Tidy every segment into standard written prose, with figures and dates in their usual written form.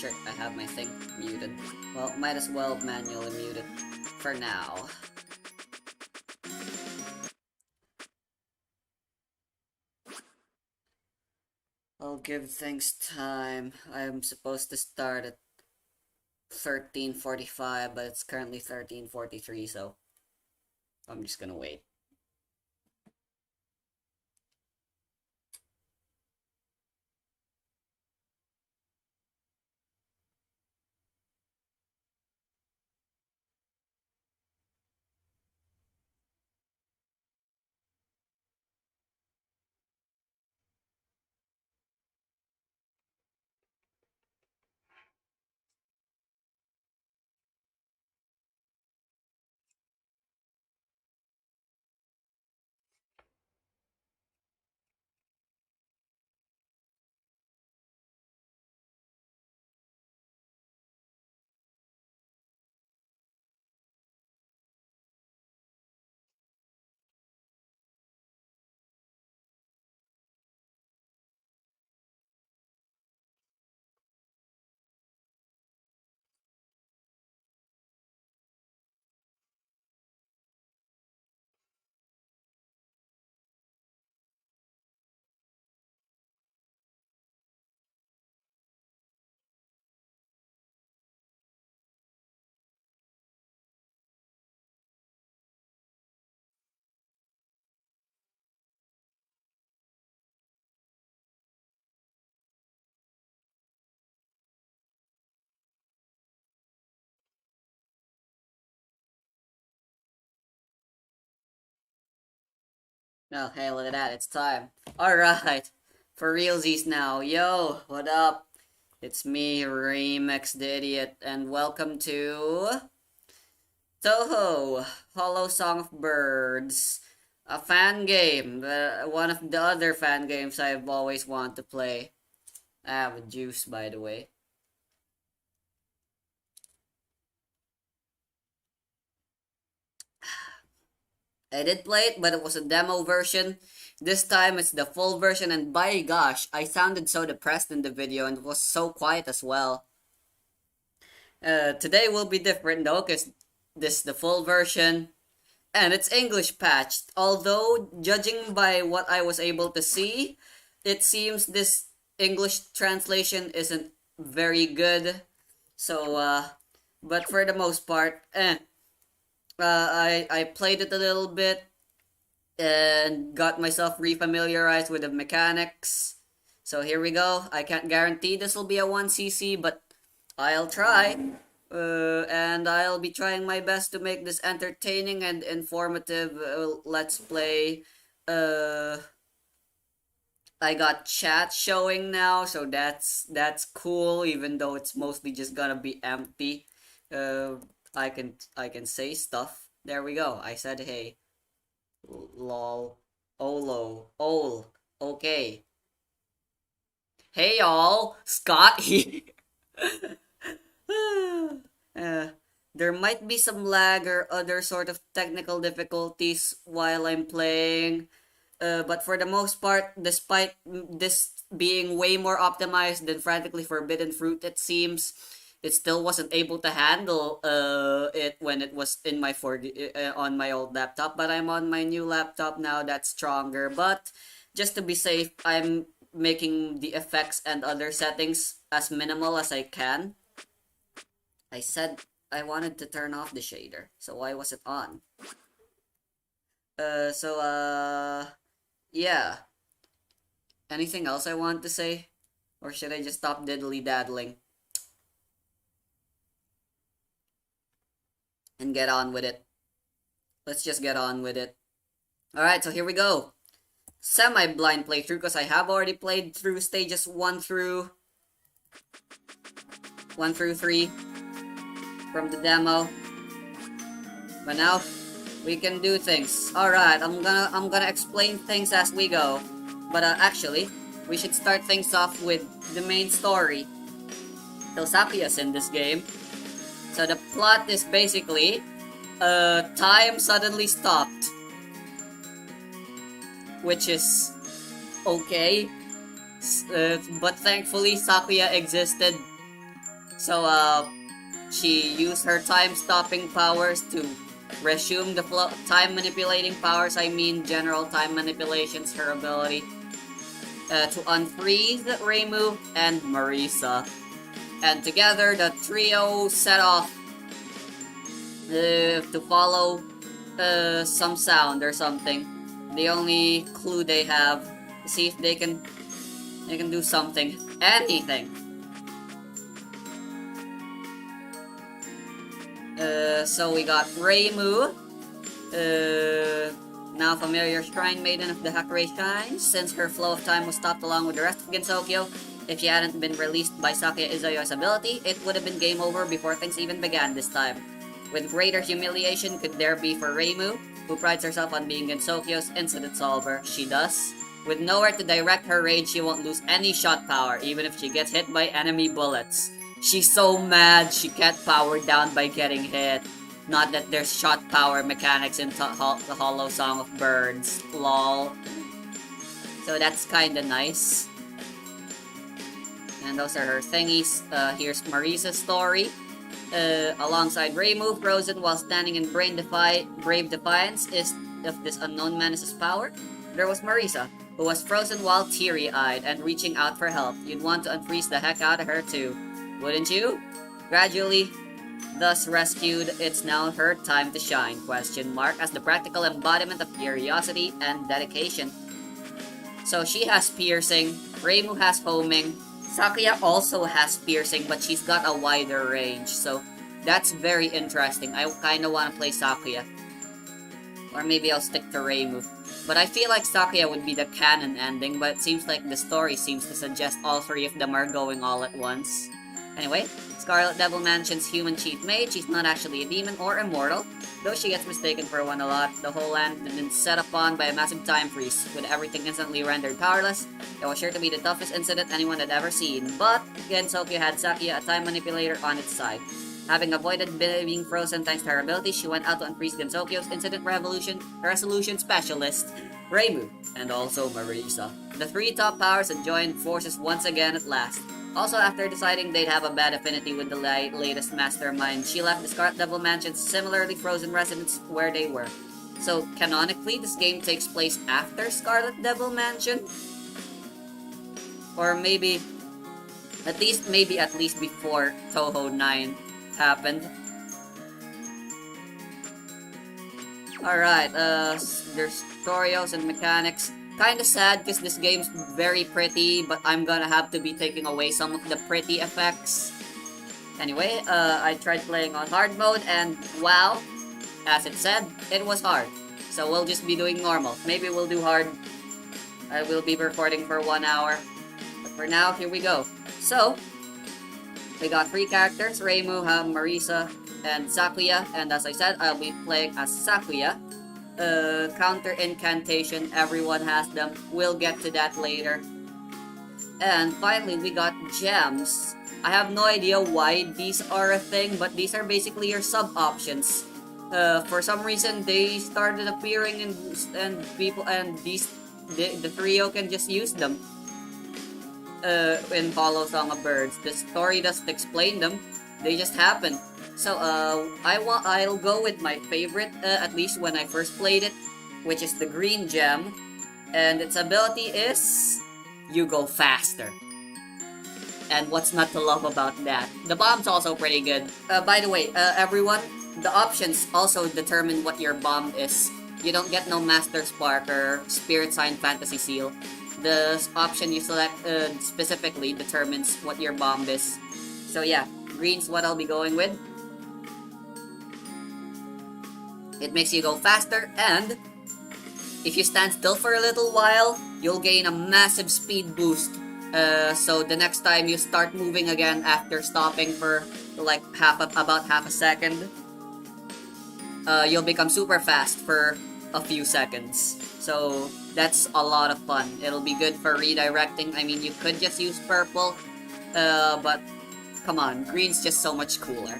sure, I have my thing muted. Well, might as well manually mute it for now. I'll give things time. I'm supposed to start at 13:45, but it's currently 13:43, so I'm just gonna wait. Oh, hey, look at that, it's time. Alright, for realsies now. Yo, what up? It's me, Remix the Idiot, and welcome to Touhou, Hollow Song of Birds. A fan game, one of the other fan games I've always wanted to play. I have a juice, by the way. I did play it, but it was a demo version. This time it's the full version, and by gosh, I sounded so depressed in the video and it was so quiet as well. Today will be different though, because this is the full version, and it's English patched. Although, judging by what I was able to see, it seems this English translation isn't very good. So, but for the most part, I played it a little bit and got myself refamiliarized with the mechanics. So here we go. I can't guarantee this will be a 1cc, but I'll try. And I'll be trying my best to make this entertaining and informative let's play. I got chat showing now, so that's cool. Even though it's mostly just gonna be empty, I can say stuff. There we go. I said hey, lol, olo, ol, okay. Hey y'all, Scott here. uh, there might be some lag or other sort of technical difficulties while I'm playing. But for the most part, despite this being way more optimized than Frantically Forbidden Fruit, it seems, it still wasn't able to handle it when it was in my on my old laptop. But I'm on my new laptop now that's stronger. But just to be safe, I'm making the effects and other settings as minimal as I can. I said I wanted to turn off the shader, so why was it on? Yeah. Anything else I want to say? Or should I just stop diddly daddling? And get on with it. Let's just get on with it. Alright, so here we go. Semi-blind playthrough, because I have already played through stages 1 through 3 from the demo. But now we can do things. Alright, I'm gonna explain things as we go. But actually, we should start things off with the main story. Sakuya's in this game. So the plot is basically, time suddenly stopped. Which is okay. But thankfully Sakuya existed. So, she used her time-stopping powers to resume the flow. Time-manipulating powers, I mean general time manipulations, her ability. To unfreeze Reimu and Marisa. And together, the trio set off to follow some sound or something. The only clue they have to see if they can do something, anything. So we got Reimu, now familiar Shrine Maiden of the Hakurei Shrine, since her flow of time was stopped along with the rest of Gensokyo. If she hadn't been released by Sakuya Izayo's ability, it would have been game over before things even began this time. With greater humiliation could there be for Reimu, who prides herself on being Gensokyo's incident solver. She does. With nowhere to direct her rage, she won't lose any shot power, even if she gets hit by enemy bullets. She's so mad she can't power down by getting hit. Not that there's shot power mechanics in the Hollow Song of Birds. Lol. So that's kinda nice. And those are her thingies. Here's Marisa's story. Alongside Reimu, frozen while standing in brave defiance of this unknown menace's power, there was Marisa, who was frozen while teary-eyed and reaching out for help. You'd want to unfreeze the heck out of her too, wouldn't you? Gradually, thus rescued, it's now her time to shine, as the practical embodiment of curiosity and dedication. So she has piercing, Reimu has homing, Sakuya also has piercing, but she's got a wider range, so that's very interesting. I kinda wanna play Sakuya. Or maybe I'll stick to Reimu. But I feel like Sakuya would be the canon ending, but it seems like the story seems to suggest all three of them are going all at once. Anyway, Scarlet Devil Mansion's human chief mage, she's not actually a demon or immortal, though she gets mistaken for one a lot. The whole land had been set upon by a massive time freeze, with everything instantly rendered powerless. It was sure to be the toughest incident anyone had ever seen, but Gensokyo had Sakuya, a time manipulator, on its side. Having avoided being frozen thanks to her ability, she went out to unfreeze Gensokyo's incident resolution specialist, Reimu, and also Marisa. The three top powers had joined forces once again at last. Also, after deciding they'd have a bad affinity with the latest mastermind, she left the Scarlet Devil Mansion's similarly frozen residents where they were. So, canonically, this game takes place after Scarlet Devil Mansion? Or maybe at least before Touhou 9 happened. Alright, there's tutorials and mechanics. Kinda sad because this game's very pretty, but I'm gonna have to be taking away some of the pretty effects. Anyway, I tried playing on hard mode, and wow, as it said, it was hard. So we'll just be doing normal. Maybe we'll do hard. I will be recording for 1 hour. But for now, here we go. So, we got 3 characters, Reimu, Marisa, and Sakuya. And as I said, I'll be playing as Sakuya. Counter incantation, everyone has them. We'll get to that later. And finally, we got gems. I have no idea why these are a thing, but these are basically your sub options. For some reason, they started appearing and people and the trio can just use them. In Hollow Song of Birds, the story doesn't explain them; they just happen. So I'll go with my favorite, at least when I first played it, which is the green gem, and its ability is you go faster. And what's not to love about that? The bomb's also pretty good. By the way, everyone, the options also determine what your bomb is. You don't get no Master Spark or Spirit Sign Fantasy Seal. The option you select specifically determines what your bomb is. So yeah, green's what I'll be going with. It makes you go faster, and if you stand still for a little while, you'll gain a massive speed boost. So the next time you start moving again after stopping for like about half a second, you'll become super fast for a few seconds. So that's a lot of fun. It'll be good for redirecting. I mean, you could just use purple, but come on, green's just so much cooler.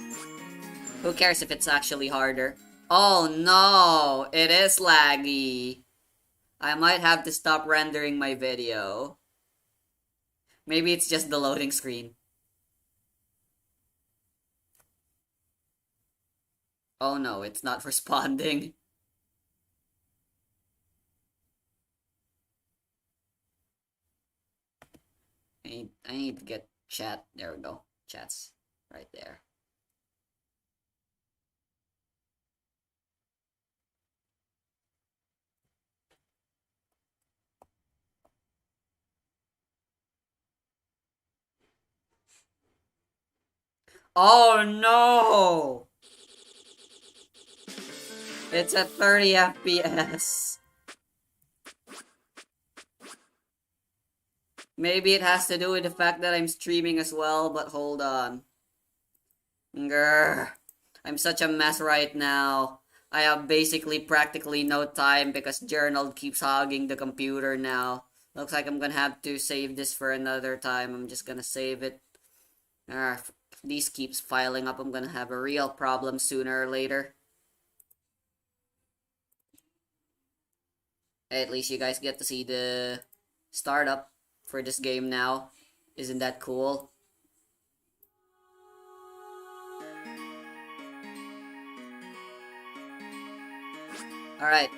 Who cares if it's actually harder? Oh no, it is laggy. I might have to stop rendering my video. Maybe it's just the loading screen. Oh no, it's not responding. I need to get chat. There we go. Chat's right there. Oh no! It's at 30 FPS. Maybe it has to do with the fact that I'm streaming as well, but hold on. Grr. I'm such a mess right now. I have basically practically no time because Gerald keeps hogging the computer now. Looks like I'm gonna have to save this for another time. I'm just gonna save it. If these keeps filing up, I'm gonna have a real problem sooner or later. At least you guys get to see the startup for this game now. Isn't that cool? Alright.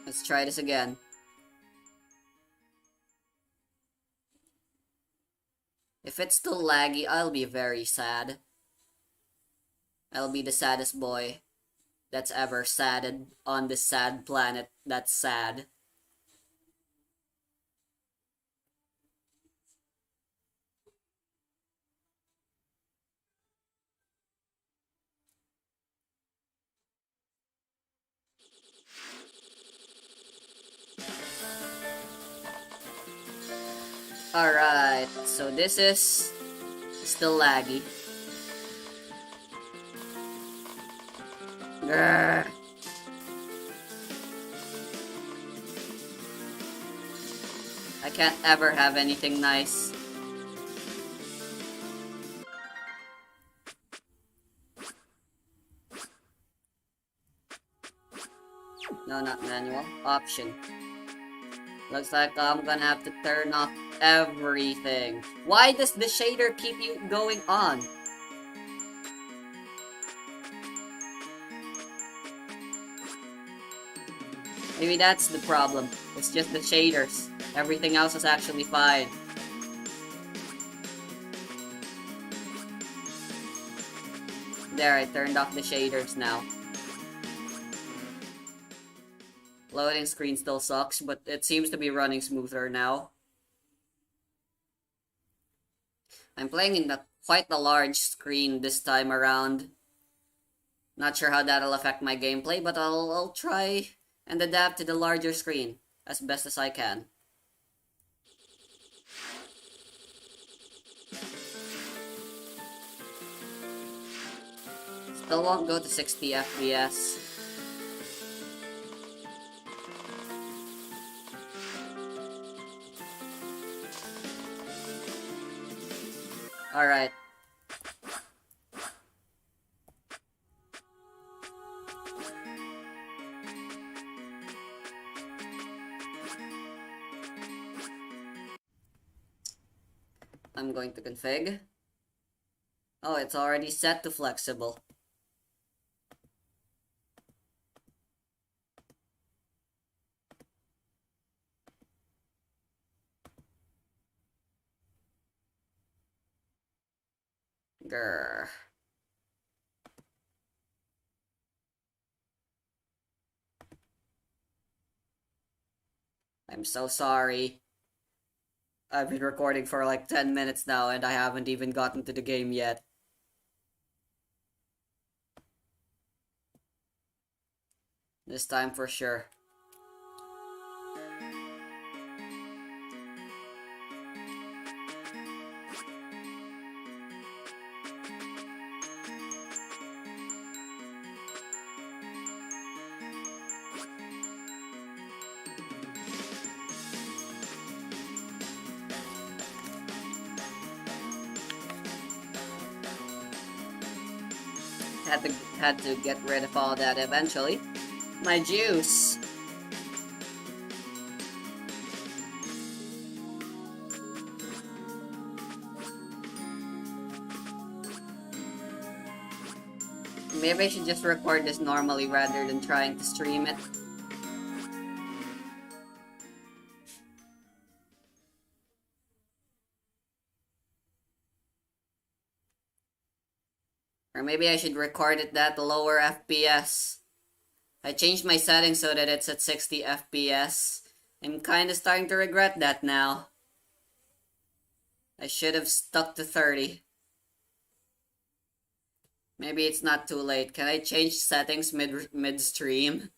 Let's try this again. If it's still laggy, I'll be very sad. I'll be the saddest boy that's ever sadded on this sad planet that's sad. Alright, so this is still laggy. Grr. I can't ever have anything nice. No, not manual. Option. Looks like I'm gonna have to turn off everything. Why does the shader keep you going on? Maybe that's the problem. It's just the shaders. Everything else is actually fine. There, I turned off the shaders now. Loading screen still sucks, but it seems to be running smoother now. I'm playing in quite a large screen this time around. Not sure how that'll affect my gameplay, but I'll try and adapt to the larger screen as best as I can. Still won't go to 60 FPS. Alright. I'm going to config. Oh, it's already set to flexible. Grr. I'm so sorry. I've been recording for like 10 minutes now and I haven't even gotten to the game yet. This time for sure. Had to get rid of all that eventually. My juice. Maybe I should just record this normally rather than trying to stream it. Or maybe I should record it at lower FPS. I changed my settings so that it's at 60 FPS. I'm kinda starting to regret that now. I should have stuck to 30. Maybe it's not too late. Can I change settings midstream?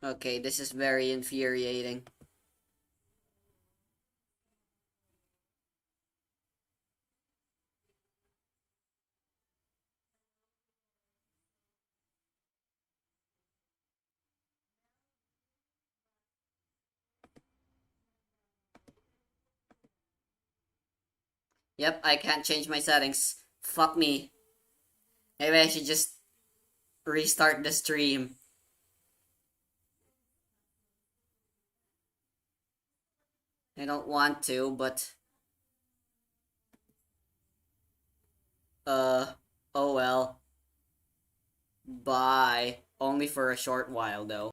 Okay, this is very infuriating. Yep, I can't change my settings. Fuck me. Maybe I should just restart the stream. I don't want to, but... oh well. Bye. Only for a short while, though.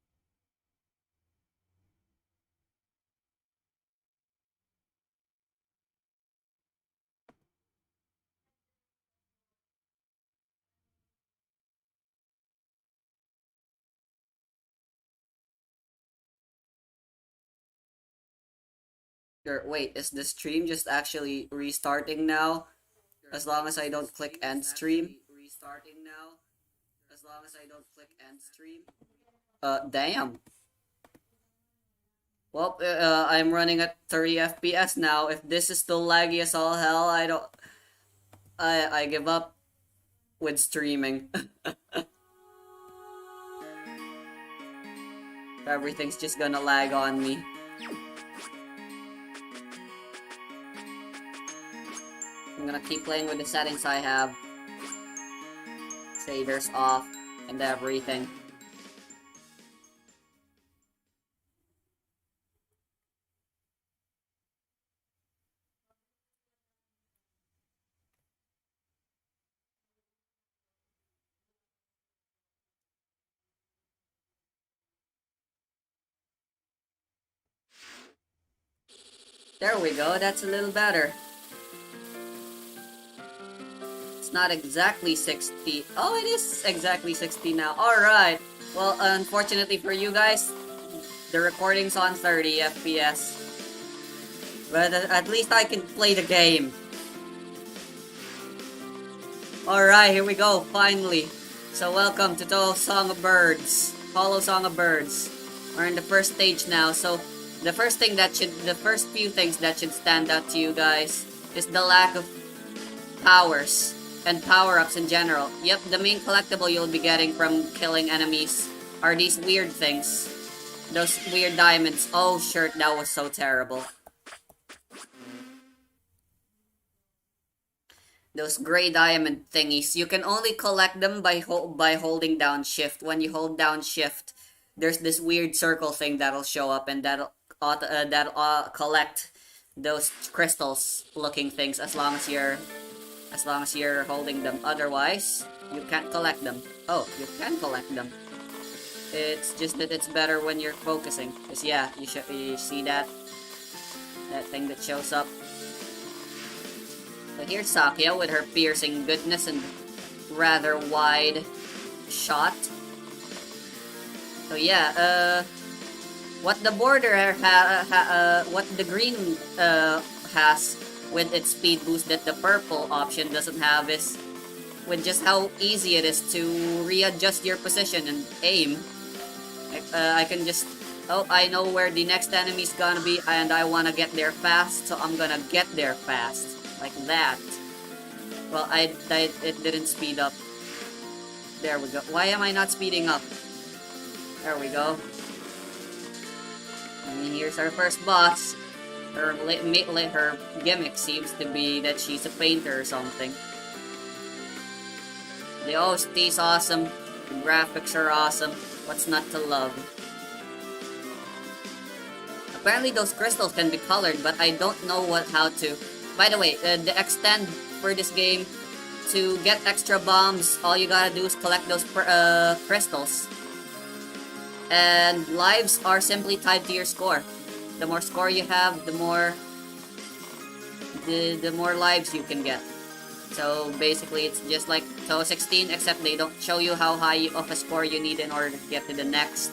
Wait, is the stream just actually restarting now? As long as I don't click end stream? Restarting now? As long as I don't click end stream? Damn. Well, I'm running at 30 FPS now. If this is still laggy as all hell, I give up with streaming. Everything's just gonna lag on me. I'm gonna keep playing with the settings I have. Shaders off and everything. There we go, that's a little better. It's not exactly 60. Oh, it is exactly 60 now. Alright. Well, unfortunately for you guys, the recording's on 30 FPS. But at least I can play the game. Alright, here we go, finally. So welcome to Touhou Song of Birds. Hollow Song of Birds. We're in the first stage now, so the first few things that should stand out to you guys is the lack of powers and power-ups in general. Yep, the main collectible you'll be getting from killing enemies are these weird things. Those weird diamonds. Oh, shirt, that was so terrible. Those gray diamond thingies. You can only collect them by holding down shift. When you hold down shift, there's this weird circle thing that'll show up, and that'll collect those crystals looking things as long as you're holding them. Otherwise, you can't collect them. Oh, you can collect them. It's just that it's better when you're focusing. Cause yeah, you see that thing that shows up. So here's Sakia with her piercing goodness and rather wide shot. So yeah, what the border what the green has with its speed boost that the purple option doesn't have is with just how easy it is to readjust your position and aim. I can just Oh, I know where the next enemy's gonna be, and I wanna get there fast, so I'm gonna get there fast. Like that. Well, it didn't speed up. There we go. Why am I not speeding up? There we go. And here's our first boss. Her gimmick seems to be that she's a painter or something. The OST's awesome. The graphics are awesome. What's not to love? Apparently those crystals can be colored, but I don't know how to. By the way, the extend for this game, to get extra bombs, all you gotta do is collect those crystals. And lives are simply tied to your score. The more score you have, the more lives you can get. So basically, it's just like Touhou 16, except they don't show you how high of a score you need in order to get to the next.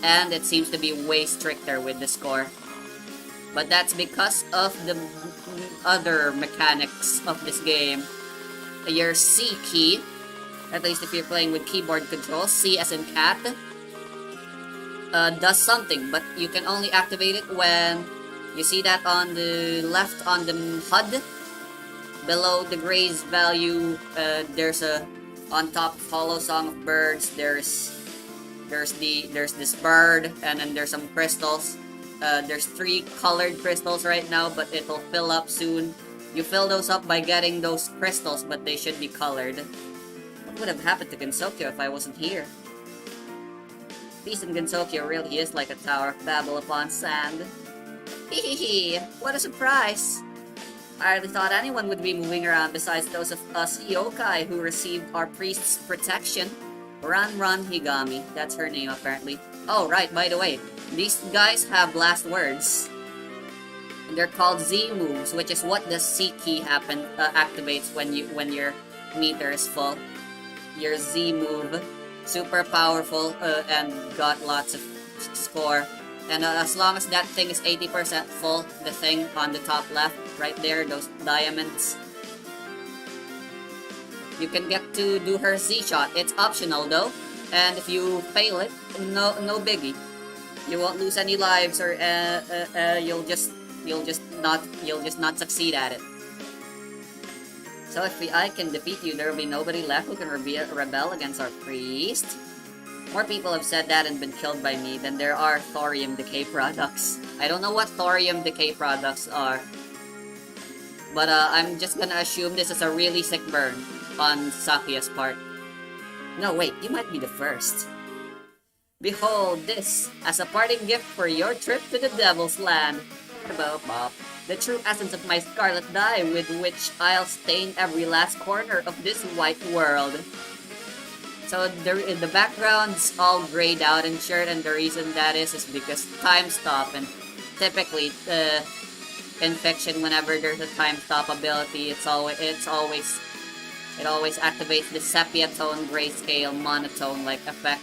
And it seems to be way stricter with the score. But that's because of the other mechanics of this game. Your C key, at least if you're playing with keyboard controls, C as in cat, does something, but you can only activate it when you see that on the left on the HUD. Below the Gray's value, there's a on top Hollow Song of Birds. There's this bird, and then there's some crystals. There's 3 colored crystals right now, but it'll fill up soon. You fill those up by getting those crystals, but they should be colored. What would have happened to Gensokyo if I wasn't here? Peace in Gensokyo really is like a Tower of Babel upon sand. Hehehe, what a surprise! I hardly thought anyone would be moving around besides those of us yokai who received our priest's protection. Run Higami, that's her name apparently. Oh right, by the way, these guys have last words. They're called Z moves, which is what the C key activates when your meter is full. Your Z move, super powerful and got lots of score. And as long as that thing is 80% full, the thing on the top left, right there, those diamonds, you can get to do her Z shot. It's optional though, and if you fail it, no biggie. You won't lose any lives, or you'll just not succeed at it. So if I can defeat you, there will be nobody left who can rebel against our priest. More people have said that and been killed by me than there are thorium decay products. I don't know what thorium decay products are, but I'm just gonna assume this is a really sick burn on Sakuya's part. No, wait, you might be the first. Behold this as a parting gift for your trip to the Devil's Land. Bop. The true essence of my scarlet dye with which I'll stain every last corner of this white world. So the background's all grayed out and shirt, and the reason that is because time stop, and typically in fiction, whenever there's a time stop ability, it always activates the sepia tone grayscale monotone like effect.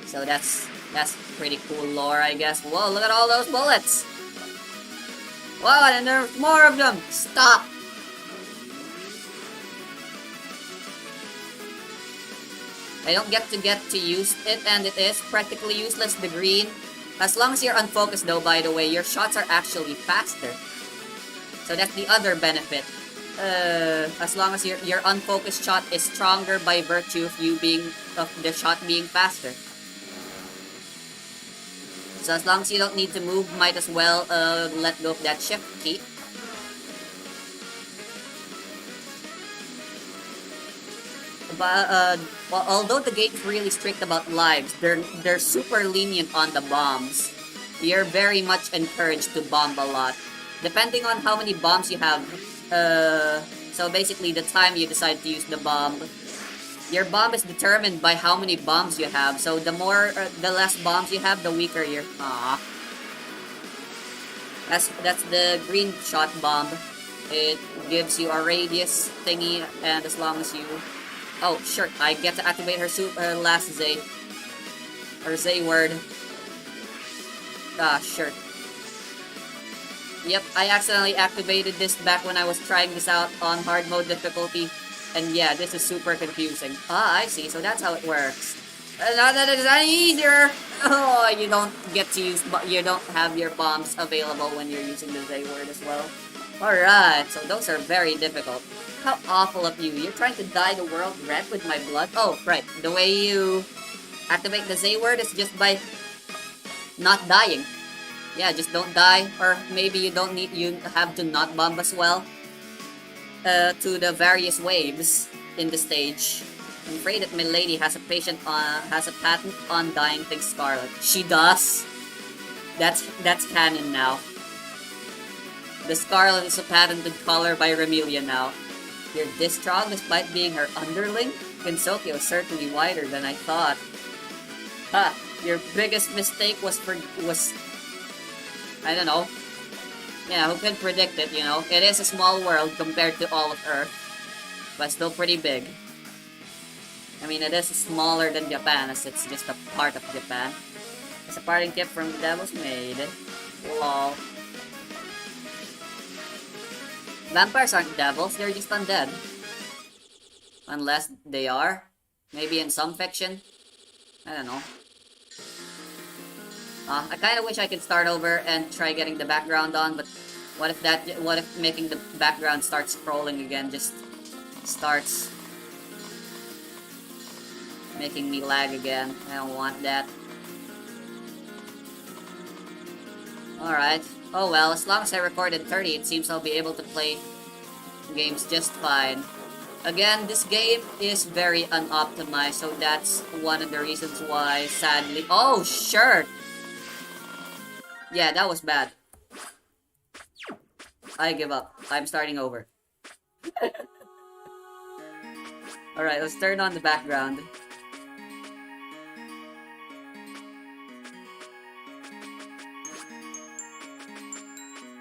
So that's pretty cool lore, I guess. Whoa, look at all those bullets! Whoa, and there's more of them! Stop! I don't get to use it, and it is practically useless, the green. As long as you're unfocused though, by the way, your shots are actually faster. So that's the other benefit. As long as your unfocused shot is stronger by virtue of the shot being faster. So as long as you don't need to move, might as well let go of that shift key. But well, although the game's really strict about lives, they're super lenient on the bombs. You're very much encouraged to bomb a lot, depending on how many bombs you have. So basically, the time you decide to use the bomb, your bomb is determined by how many bombs you have. So the less bombs you have, the weaker you're. That's the green shot bomb. It gives you a radius thingy, and as long as you. Oh, sure, I get to activate her last Z. Her Z word. Sure. Yep, I accidentally activated this back when I was trying this out on hard mode difficulty. And yeah, this is super confusing. I see, so that's how it works. That is any easier. Oh, you don't get to use, but you don't have your bombs available when you're using the Z word as well. Alright, so those are very difficult. How awful of you. You're trying to dye the world red with my blood? Oh, right. The way you activate the Z word is just by not dying. Yeah, just don't die. Or maybe you have to not bomb as well. To the various waves in the stage. I'm afraid that my lady has a patent on dyeing things scarlet. She does. That's canon now. The scarlet is a patented color by Remelia now. You're this strong despite being her underling? Kinsokyo is certainly wider than I thought. Ha! Your biggest mistake was I don't know. Yeah, who can predict it, you know? It is a small world compared to all of Earth. But still pretty big. I mean, it is smaller than Japan as it's just a part of Japan. It's a parting gift from the Devil's Maid. Lol. Vampires aren't devils, they're just undead. Unless they are. Maybe in some fiction. I don't know. I kinda wish I could start over and try getting the background on, but what if making the background start scrolling again just starts making me lag again? I don't want that. Alright. Oh well, as long as I recorded 30, it seems I'll be able to play games just fine. Again, this game is very unoptimized, so that's one of the reasons why, sadly... Oh, sure! Yeah, that was bad. I give up. I'm starting over. Alright, let's turn on the background.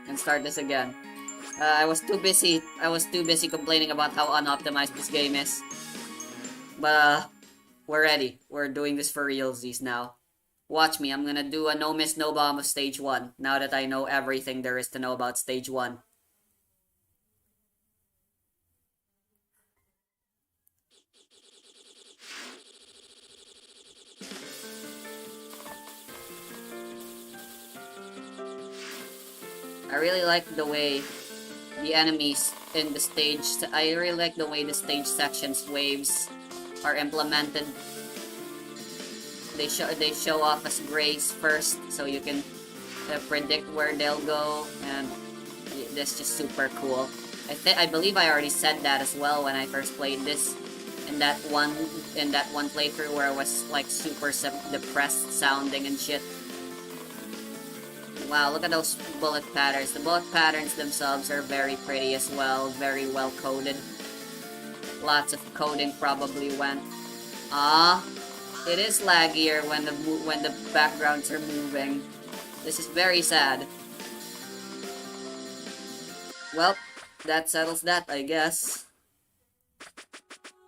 And start this again. I was too busy complaining about how unoptimized this game is. But, we're ready. We're doing this for realsies now. Watch me, I'm gonna do a no miss no bomb of stage 1, now that I know everything there is to know about stage 1. I really like the way the enemies in the stage, I really like the way the stage sections waves are implemented. They show off as grays first, so you can predict where they'll go, and that's just super cool. I believe I already said that as well when I first played this in that one playthrough where I was like super depressed sounding and shit. Wow, look at those bullet patterns. The bullet patterns themselves are very pretty as well, very well coded. Lots of coding probably went. It is laggier when the backgrounds are moving. This is very sad. Well, that settles that, I guess.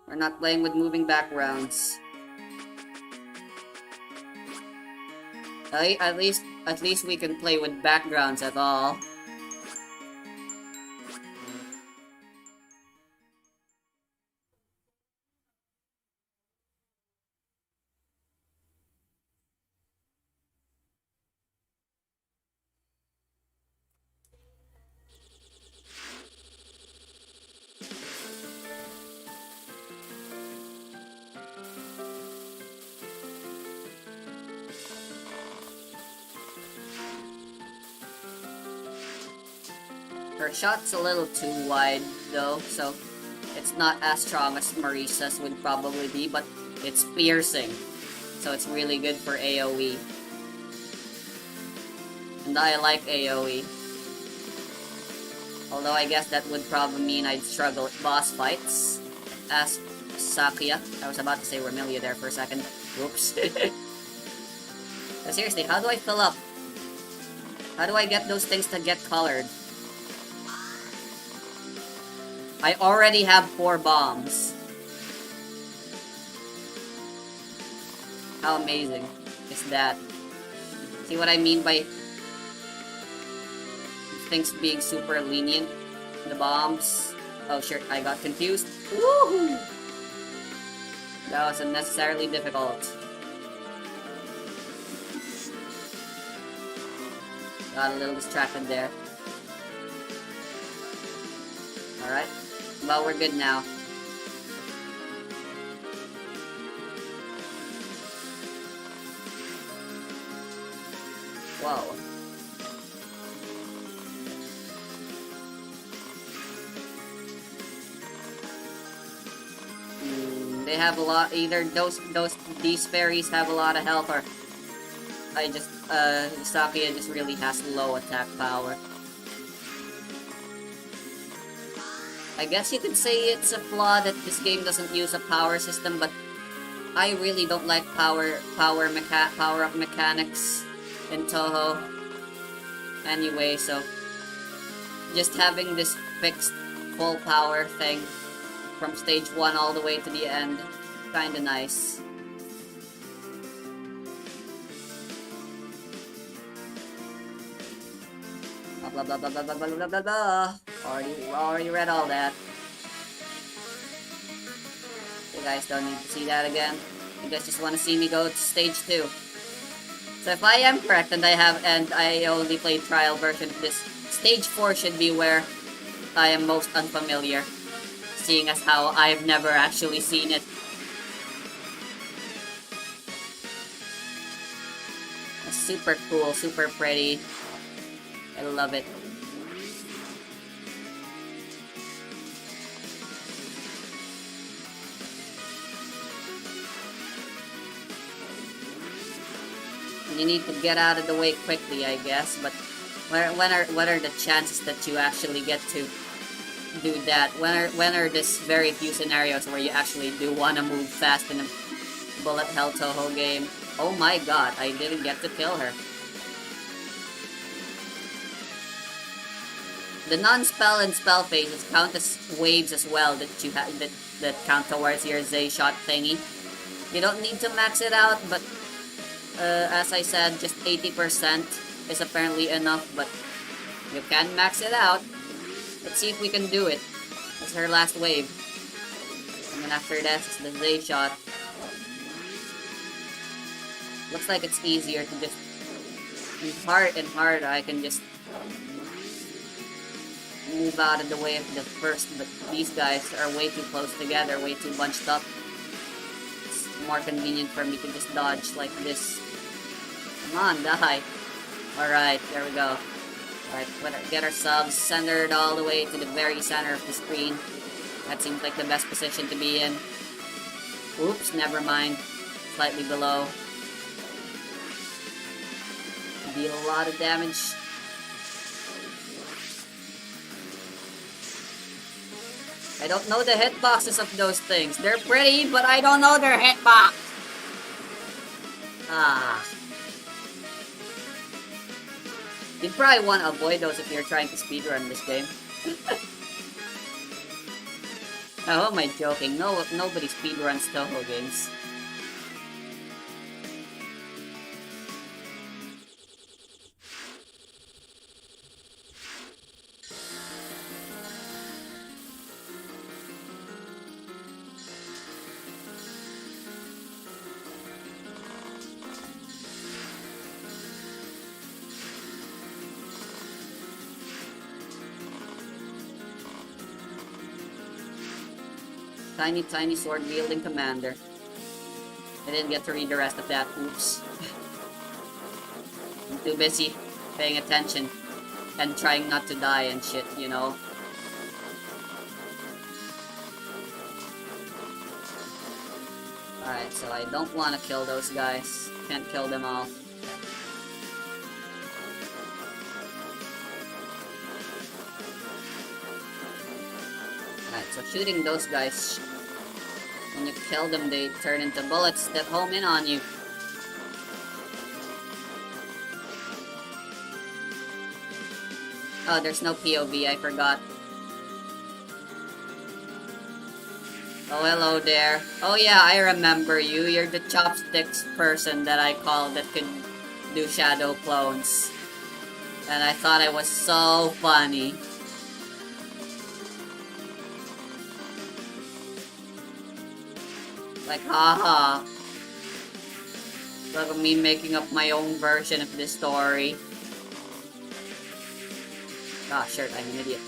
We're not playing with moving backgrounds. At least we can play with backgrounds at all. Her shot's a little too wide, though, so it's not as strong as Marisa's would probably be, but it's piercing, so it's really good for AoE. And I like AoE. Although I guess that would probably mean I'd struggle at boss fights as Sakuya. I was about to say Remelia there for a second. Whoops. But seriously, how do I fill up? How do I get those things to get colored? I already have 4 bombs. How amazing is that? See what I mean by things being super lenient? The bombs. Oh shit, I got confused. Woohoo! That was unnecessarily difficult. Got a little distracted there. Alright. But we're good now. Whoa. They have a lot. Either these fairies have a lot of health, or Sakuya just really has low attack power. I guess you could say it's a flaw that this game doesn't use a power system, but I really don't like power-up mechanics in Touhou. Anyway, so just having this fixed full power thing from stage 1 all the way to the end, kinda nice. Blah blah blah blah blah blah blah blah blah. Already read all that. You guys don't need to see that again. You guys just want to see me go to stage 2. So if I am correct and I only played trial version of this, stage 4 should be where I am most unfamiliar, seeing as how I've never actually seen it. It's super cool, super pretty. I love it. You need to get out of the way quickly, I guess, but what are the chances that you actually get to do that? When are this very few scenarios where you actually do want to move fast in a bullet hell Touhou game? Oh my god, I didn't get to kill her. The non-spell and spell phases count as waves as well that you have that count towards your Z shot thingy. You don't need to max it out, but as I said, just 80% is apparently enough, but you can max it out. Let's see if we can do it. That's her last wave. And then after that, it's the Z shot. Looks like it's easier to just... In hard, I can just move out of the way of the first, but these guys are way too close together, way too bunched up. It's more convenient for me to just dodge like this. Come on, die. Alright, there we go. Alright, get our subs centered all the way to the very center of the screen. That seems like the best position to be in. Oops, never mind. Slightly below. Deal a lot of damage. I don't know the hitboxes of those things. They're pretty, but I don't know their hitbox. Ah. You'd probably want to avoid those if you're trying to speedrun this game. Oh, who am I joking? No, nobody speedruns Touhou games. Tiny sword-wielding commander. I didn't get to read the rest of that. Oops. I'm too busy paying attention and trying not to die and shit, you know. Alright, so I don't want to kill those guys. Can't kill them all. Alright, so shooting those guys, when you kill them, they turn into bullets that home in on you. Oh, there's no POV, I forgot. Oh, hello there. Oh yeah, I remember you. You're the chopsticks person that I called that could do shadow clones. And I thought it was so funny. Like, haha. Look at me making up my own version of this story. Ah, sure, I'm an idiot.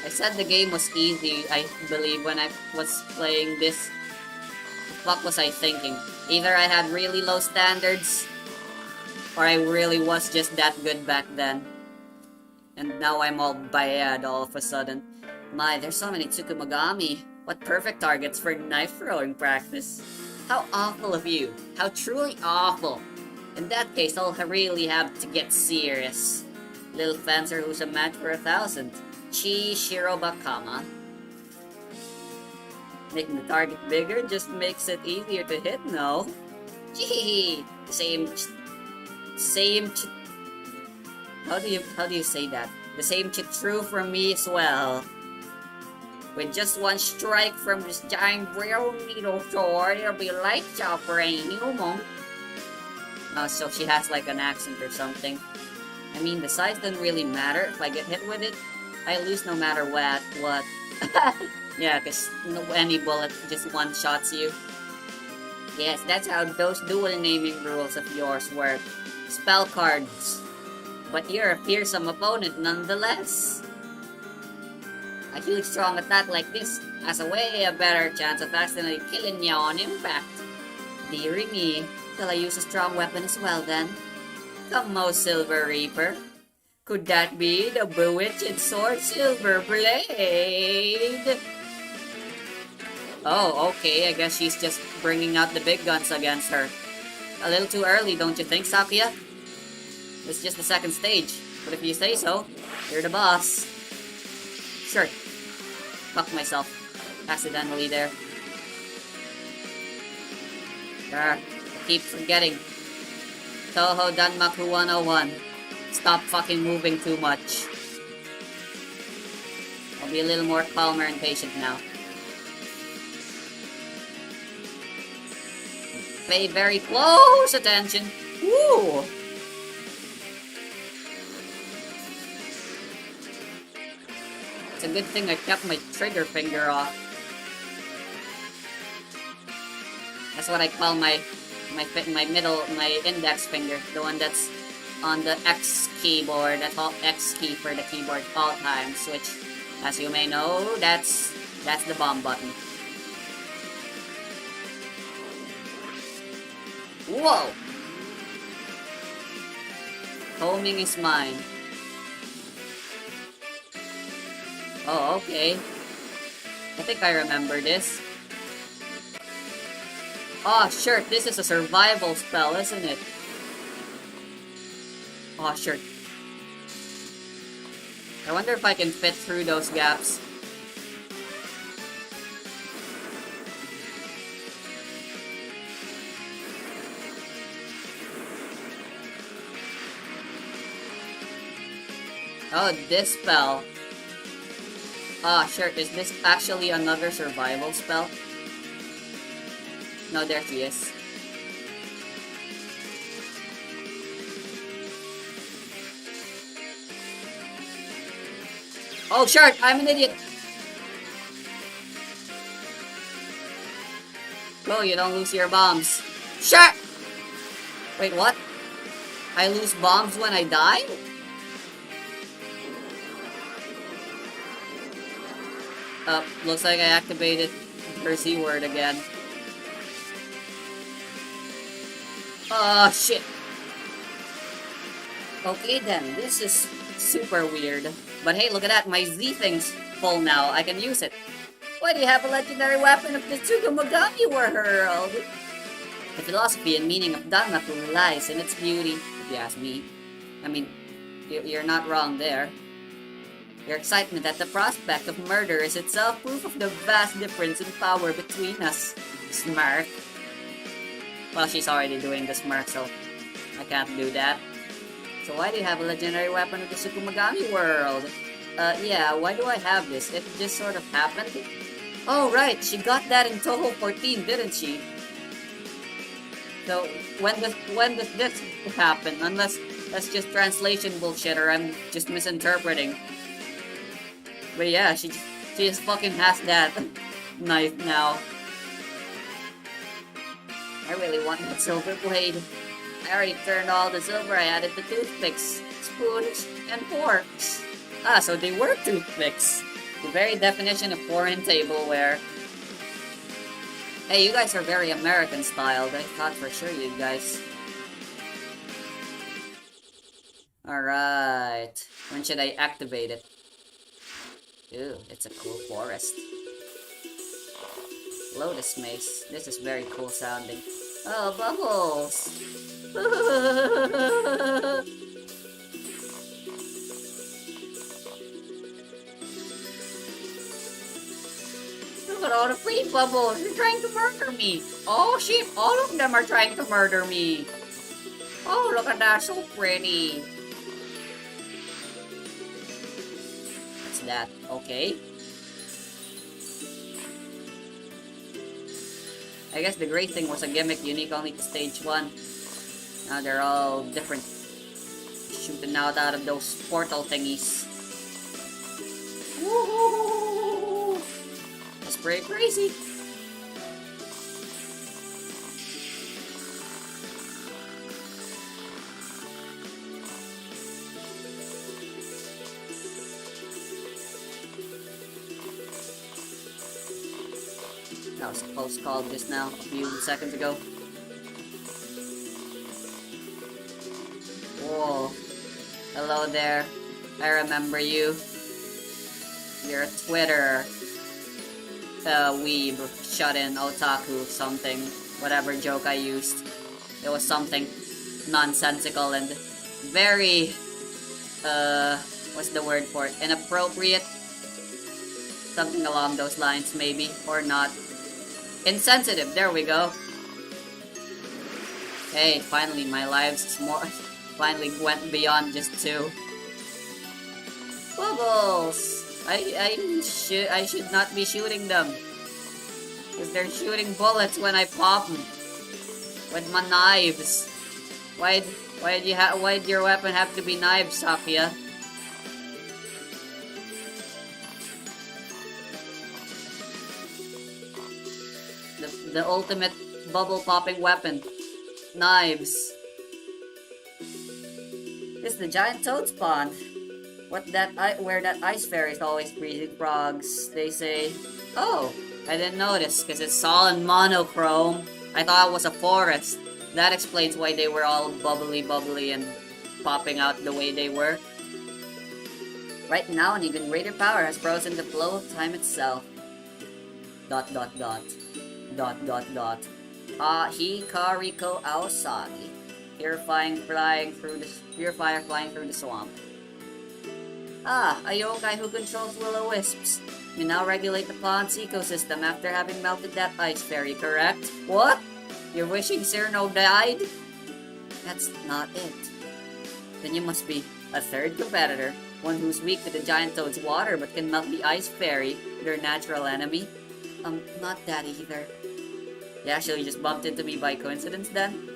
I said the game was easy, I believe, when I was playing this. What was I thinking? Either I had really low standards, or I really was just that good back then. And now I'm all bad all of a sudden. My, there's so many Tsukumogami. What perfect targets for knife throwing practice. How awful of you. How truly awful. In that case, I'll really have to get serious. Little fencer who's a match for 1,000. Chi Shirobakama. Making the target bigger just makes it easier to hit, no? Gee, how do you say that? The same true for me as well. With just one strike from this giant real needle sword, it'll be lights out for a human. Oh, so she has like an accent or something. I mean, the size doesn't really matter. If I get hit with it, I lose no matter what. Yeah, because any bullet just one-shots you. Yes, that's how those dual naming rules of yours work. Spell cards. But you're a fearsome opponent nonetheless. A huge strong attack like this has a way better chance of accidentally killing you on impact. Deary me, shall I use a strong weapon as well then? Come, O Silver Reaper. Could that be the bewitched sword Silver Blade? Oh, okay, I guess she's just bringing out the big guns against her. A little too early, don't you think, Sakuya? It's just the second stage, but if you say so, you're the boss. Sure. Fuck myself. Accidentally there. I keep forgetting. Touhou Danmaku 101. Stop fucking moving too much. I'll be a little more calmer and patient now. Pay very close attention. Woo! It's a good thing I kept my trigger finger off. That's what I call my index finger, the one that's on the X keyboard. That's all X key for the keyboard all times, which, as you may know, that's the bomb button. Whoa! Homing is mine. Oh, okay. I think I remember this. Oh, sure, this is a survival spell, isn't it? Oh, sure. I wonder if I can fit through those gaps. Oh, this spell. Ah, sure. Is this actually another survival spell? No, there she is. Oh, sure. I'm an idiot. Oh, you don't lose your bombs. Sure. Wait, what? I lose bombs when I die? Looks like I activated her Z word again. Oh, shit. Okay then, this is super weird. But hey, look at that, my Z thing's full now. I can use it. Why do you have a legendary weapon of the Tsukumogami world? The philosophy and meaning of Danmaku lies in its beauty, if you ask me. I mean, you're not wrong there. Your excitement at the prospect of murder is itself proof of the vast difference in power between us. Smirk. Well, she's already doing the smirk, so I can't do that. So why do you have a legendary weapon of the Tsukumogami world? Yeah, why do I have this? It just sort of happened? Oh, right, she got that in Touhou 14, didn't she? So, when does this happen? Unless that's just translation bullshit, or I'm just misinterpreting. But yeah, she just fucking has that knife now. I really want that silver blade. I already turned all the silver. I added the toothpicks, spoons, and forks. Ah, so they were toothpicks. The very definition of foreign tableware. Hey, you guys are very American styled. I thought for sure you guys. Alright. When should I activate it? Ooh, it's a cool forest. Lotus mace. This is very cool sounding. Oh, bubbles! Look at all the free bubbles! They're trying to murder me! Oh shit! All of them are trying to murder me! Oh, look at that! So pretty! What's that? Okay. I guess the great thing was a gimmick unique only to stage 1. Now they're all different. Shooting out of those portal thingies. Woohoo! That's pretty crazy. That was a close call just now, a few seconds ago. Whoa. Hello there. I remember you. You're a Twitter weeb, shut-in, otaku, something. Whatever joke I used. It was something nonsensical and very, what's the word for it? Inappropriate? Something along those lines, maybe, or not. Insensitive, there we go. Hey, finally my lives is more finally went beyond just 2. Bubbles! I should not be shooting them. Because they're shooting bullets when I pop them. With my knives. Why'd your weapon have to be knives, Sakia? The ultimate bubble popping weapon. Knives. This is the giant toad spawn. Where that ice fairy is always breeding frogs. They say, oh, I didn't notice because it's all in monochrome. I thought it was a forest. That explains why they were all bubbly and popping out the way they were. Right now, an even greater power has frozen the flow of time itself. ... Hikariko Aosagi. Purifier flying through the swamp. Ah, a yokai who controls will-o-wisps. You now regulate the pond's ecosystem after having melted that ice fairy, correct? What? You're wishing Cyrano died? That's not it. Then you must be a third competitor, one who's weak to the giant toad's water but can melt the ice fairy, their natural enemy. Not that either. You actually just bumped into me by coincidence then?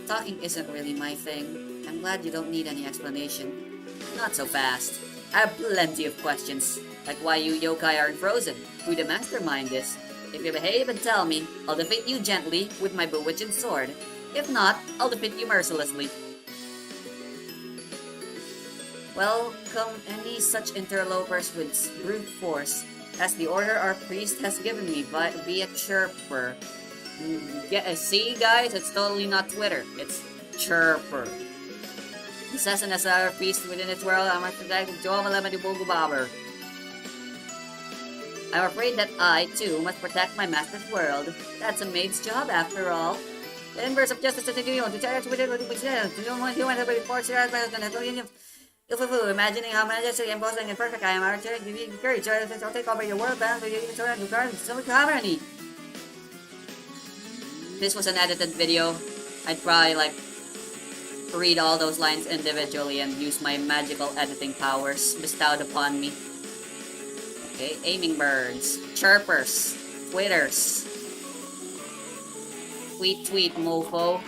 Talking isn't really my thing. I'm glad you don't need any explanation. Not so fast. I have plenty of questions, like why you yokai aren't frozen, who the mastermind is. If you behave and tell me, I'll defeat you gently with my bewitching sword. If not, I'll defeat you mercilessly. Welcome any such interlopers with brute force, as the order our priest has given me via chirper. See guys, it's totally not Twitter, it's chirper. Assassin as our priest within its world, I'm afraid that I, too, must protect my master's world. That's a maid's job, after all. The inverse of justice is to imagining how majestic, imposing, and perfect I am, I'll take over your world, and harmony. This was an edited video. I'd probably, read all those lines individually and use my magical editing powers bestowed upon me. Okay, aiming birds, chirpers, twitters. Tweet, mofo.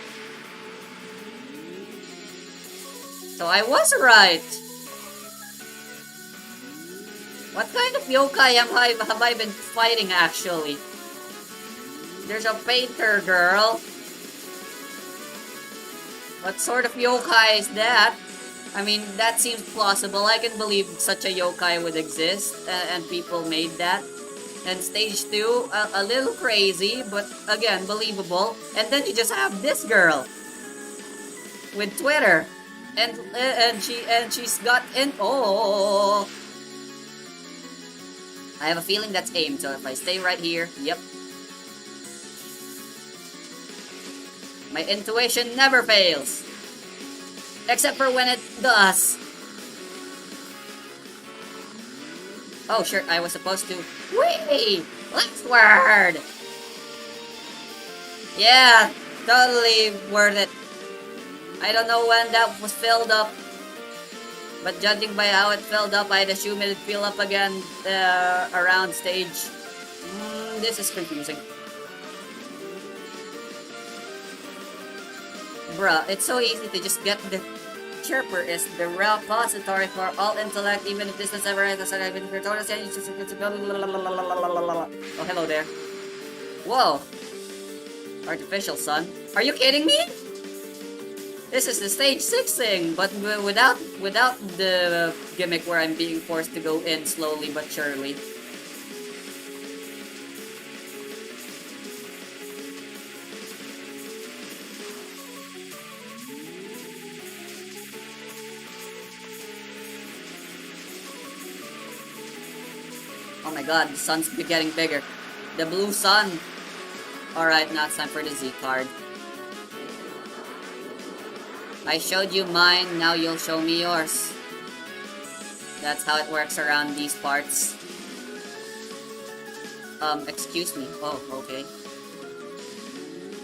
So I was right. What kind of yokai have I been fighting actually? There's a painter girl. What sort of yokai is that? I mean, that seems plausible. I can believe such a yokai would exist, and people made that. And stage 2, a little crazy, but again, believable. And then you just have this girl with Twitter, and she's got in. Oh, I have a feeling that's aimed. So if I stay right here, yep. My intuition never fails. Except for when it does. Oh, sure, I was supposed to... Whee! Last word! Yeah, totally worth it. I don't know when that was filled up. But judging by how it filled up, I'd assume it'd fill up again around stage. This is confusing. Bruh, it's so easy to just get the chirper is the repository for all intellect, even if this has ever had a Oh, hello there. Whoa. Artificial sun. Are you kidding me? This is the stage 6 thing, but without the gimmick where I'm being forced to go in slowly but surely. Oh my god, the sun's getting bigger. The blue sun. Alright, now it's time for the Z card. I showed you mine, now you'll show me yours. That's how it works around these parts. Excuse me. Oh, okay.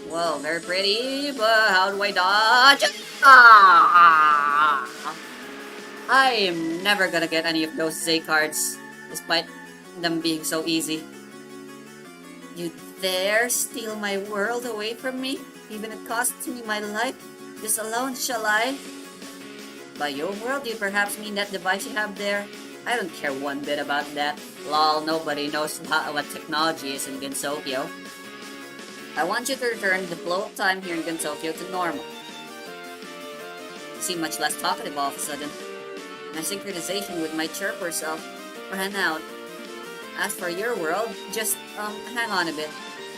Whoa, very pretty, but how do I dodge? Ah! I am never gonna get any of those Z cards, despite them being so easy. You dare steal my world away from me, even it costs me my life? This alone shall I? By your world, do you perhaps mean that device you have there? I don't care one bit about that. Lol, nobody knows what technology is in Gensokyo. I want you to return the flow of time here in Gensokyo to normal. You seem much less talkative all of a sudden. My synchronization with my chirper self ran out. As for your world, just, hang on a bit.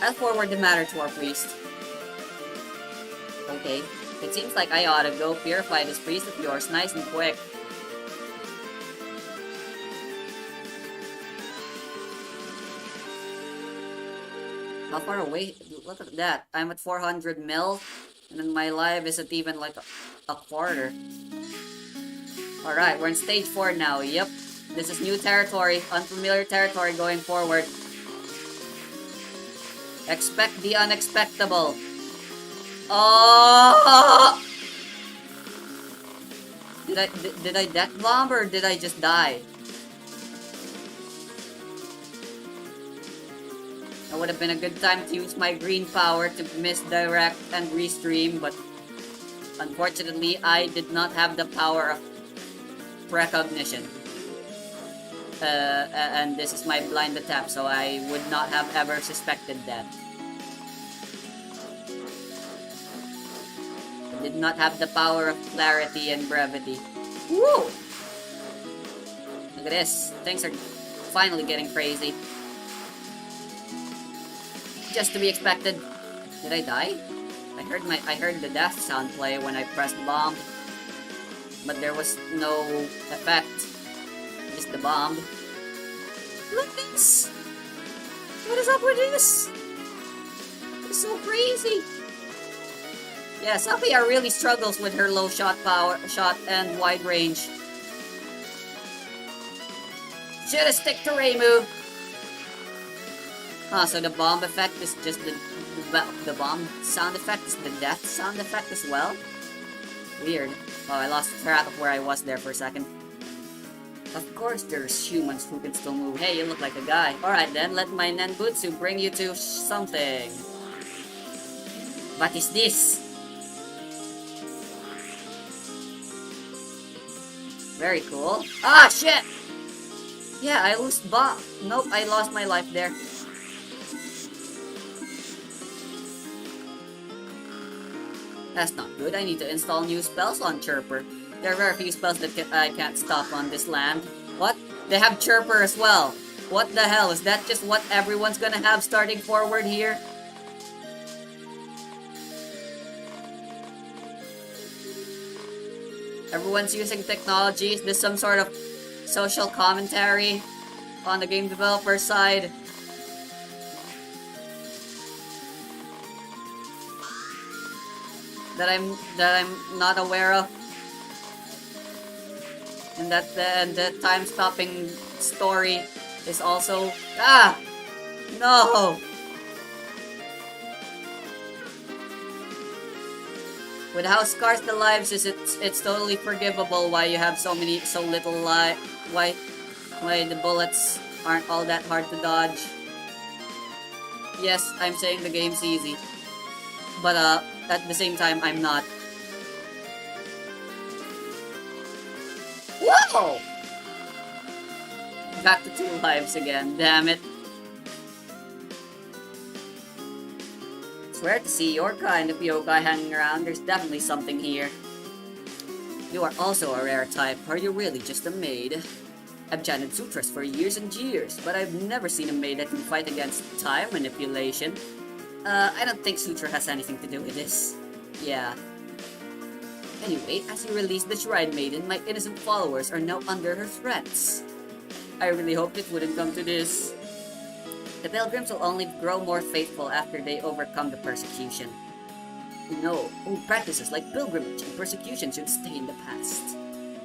I'll forward the matter to our priest. Okay. It seems like I ought to go purify this priest of yours nice and quick. How far away? Look at that. I'm at 400 mil, and then my life isn't even like a quarter. Alright, we're in stage 4 now. Yep. This is new territory, unfamiliar territory going forward. Expect the unexpectable. Oh! Did I death bomb or did I just die? That would have been a good time to use my green power to misdirect and restream, but unfortunately I did not have the power of precognition. And this is my blind attack, so I would not have ever suspected that. Did not have the power of clarity and brevity. Woo! Look at this. Things are finally getting crazy. Just to be expected. Did I die? I heard the death sound play when I pressed bomb. But there was no effect. Just the bomb. Look at this! What is up with this? It's so crazy. Yeah, Sophia really struggles with her low shot and wide range. Shoulda stick to Reimu. So the bomb effect is just the bomb sound effect is the death sound effect as well? Weird. Oh, I lost track of where I was there for a second. Of course there's humans who can still move. Hey, you look like a guy. Alright then, let my Nenbutsu bring you to something. What is this? Very cool. Ah, shit! Yeah, I lost Nope, I lost my life there. That's not good. I need to install new spells on Chirper. There are very few spells that I can't stop on this land. What? They have Chirper as well. What the hell? Is that just what everyone's gonna have starting forward here? Everyone's using technology. Is this some sort of social commentary on the game developer side? That I'm not aware of? And that the time-stopping story is also... Ah! No! With how scarce the lives is, it's totally forgivable why you have so little why the bullets aren't all that hard to dodge. Yes, I'm saying the game's easy. But at the same time, I'm not. Whoa! Back to 2 lives again, damn it. It's rare to see your kind of yokai hanging around. There's definitely something here. You are also a rare type. Are you really just a maid? I've chanted sutras for years and years, but I've never seen a maid that can fight against time manipulation. I don't think sutra has anything to do with this. Yeah. Anyway, as you release the Shrine Maiden, my innocent followers are now under her threats. I really hoped it wouldn't come to this. The pilgrims will only grow more faithful after they overcome the persecution. No, old practices like pilgrimage and persecution should stay in the past.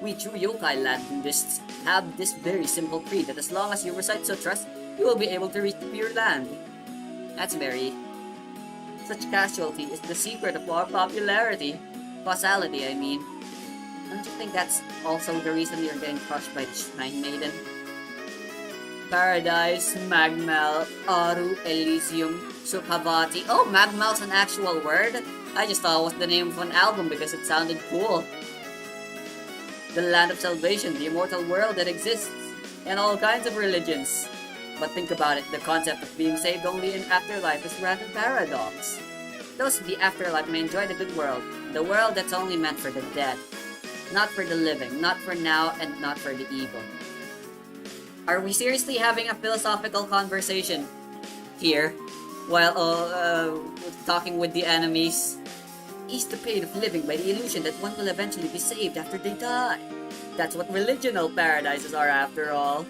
We true yokai land buddhists have this very simple creed that as long as you recite sutras, you will be able to reach the pure land. That's very... Such casualty is the secret of our popularity. Causality, I mean. Don't you think that's also the reason you're getting crushed by the Shrine Maiden? Paradise, Magmal, Aru, Elysium, Sukhavati. Oh, Magmal's an actual word? I just thought it was the name of an album because it sounded cool. The land of salvation, the immortal world that exists, and all kinds of religions. But think about it, the concept of being saved only in afterlife is rather paradox. Those in the afterlife may enjoy the good world, the world that's only meant for the dead. Not for the living, not for now, and not for the evil. Are we seriously having a philosophical conversation here, while talking with the enemies? Ease the pain of living by the illusion that one will eventually be saved after they die. That's what religional paradises are after all.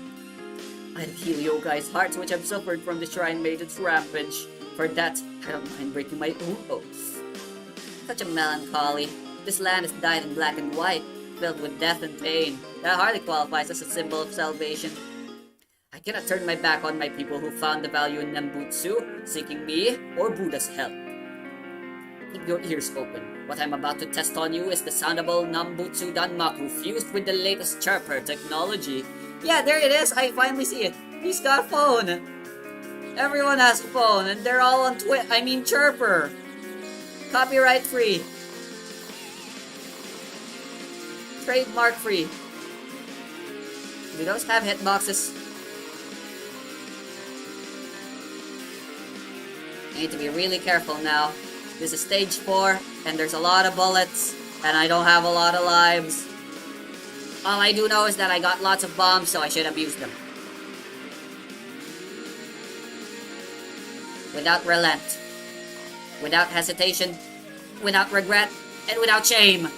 I'll heal yokai's hearts which have suffered from the Shrine Maiden's rampage. For that, I don't mind breaking my own oath. Such a melancholy. This land is dyed in black and white, filled with death and pain. That hardly qualifies as a symbol of salvation. I cannot turn my back on my people who found the value in Nembutsu, seeking me or Buddha's help. Keep your ears open. What I'm about to test on you is the soundable Nambutsu Danmaku fused with the latest Chirper technology. Yeah, there it is. I finally see it. He's got a phone. Everyone has a phone, and they're all on Chirper. Copyright free. Trademark free. Do those have hitboxes? I need to be really careful now. This is stage 4, and there's a lot of bullets, and I don't have a lot of lives. All I do know is that I got lots of bombs, so I should have used them. Without relent. Without hesitation. Without regret. And without shame.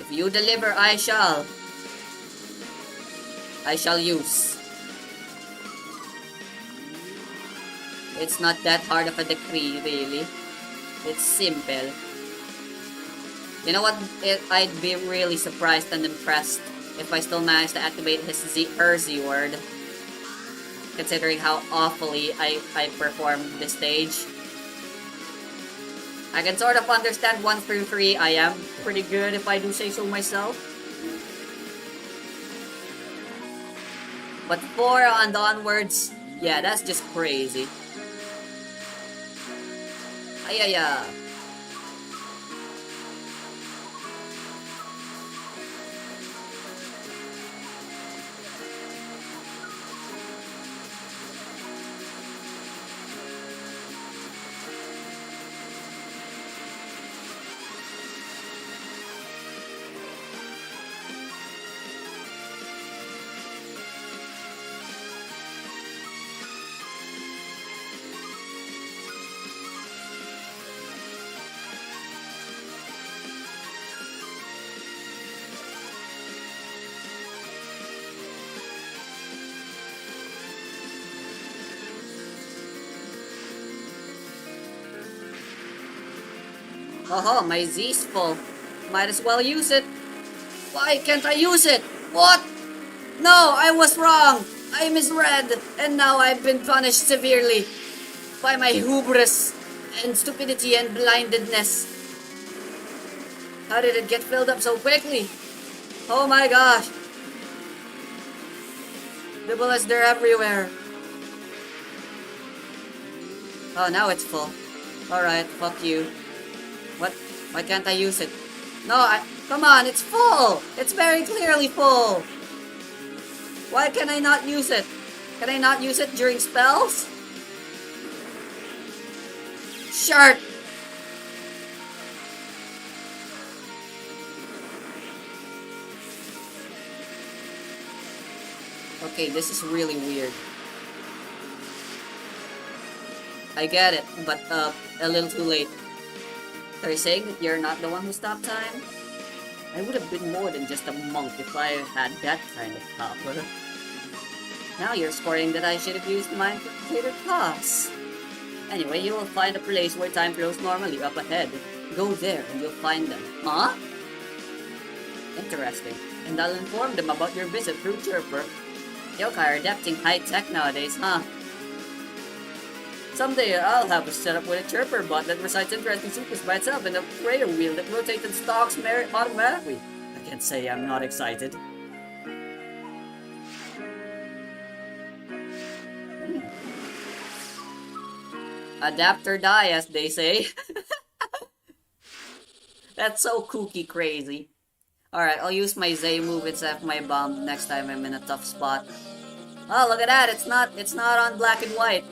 If you deliver, I shall use. It's not that hard of a decree, really. It's simple. You know what? I'd be really surprised and impressed if I still managed to activate her Z word. Considering how awfully I performed this stage. I can sort of understand 1 through 3. I am pretty good if I do say so myself. But 4 and onwards, Yeah, that's just crazy. Ayaya. Oh, my Z's full. Might as well use it. Why can't I use it? What? No, I was wrong. I misread, and now I've been punished severely by my hubris and stupidity and blindedness. How did it get filled up so quickly? Oh my gosh. The bullets, they're everywhere. Oh, now it's full. Alright, fuck you. What? Why can't I use it? No, come on, it's full! It's very clearly full! Why can I not use it? Can I not use it during spells? Shirt! Okay, this is really weird. I get it, but a little too late. Are you saying that you're not the one who stopped time? I would have been more than just a monk if I had that kind of power. Now you're scoring that I should have used mine for greater costs. Anyway, you will find a place where time flows normally up ahead. Go there and you'll find them. Huh? Interesting. And I'll inform them about your visit through Chirper. Yokai are adapting high-tech nowadays, huh? Someday I'll have a setup with a chirper bot that recites interesting secrets by itself and a prayer wheel that rotates and stalks automatically. I can't say I'm not excited. Adapt or die, as they say. That's so kooky crazy. Alright, I'll use my Zay move instead of my bomb next time I'm in a tough spot. Oh, look at that! It's not on black and white.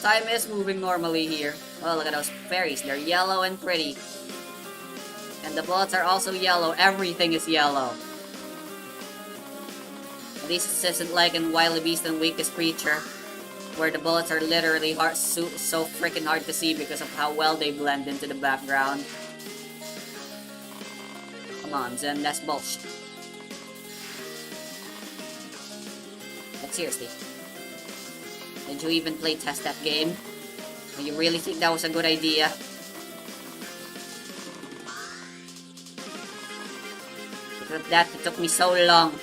Time is moving normally here. Oh, look at those fairies. They're yellow and pretty. And the bullets are also yellow. Everything is yellow. At least this isn't like in Wily Beast and Weakest Creature, where the bullets are literally so freaking hard to see because of how well they blend into the background. Come on, Zen, that's bullshit. But seriously. Did you even play test that game? Do you really think that was a good idea? Because of that, it took me so long.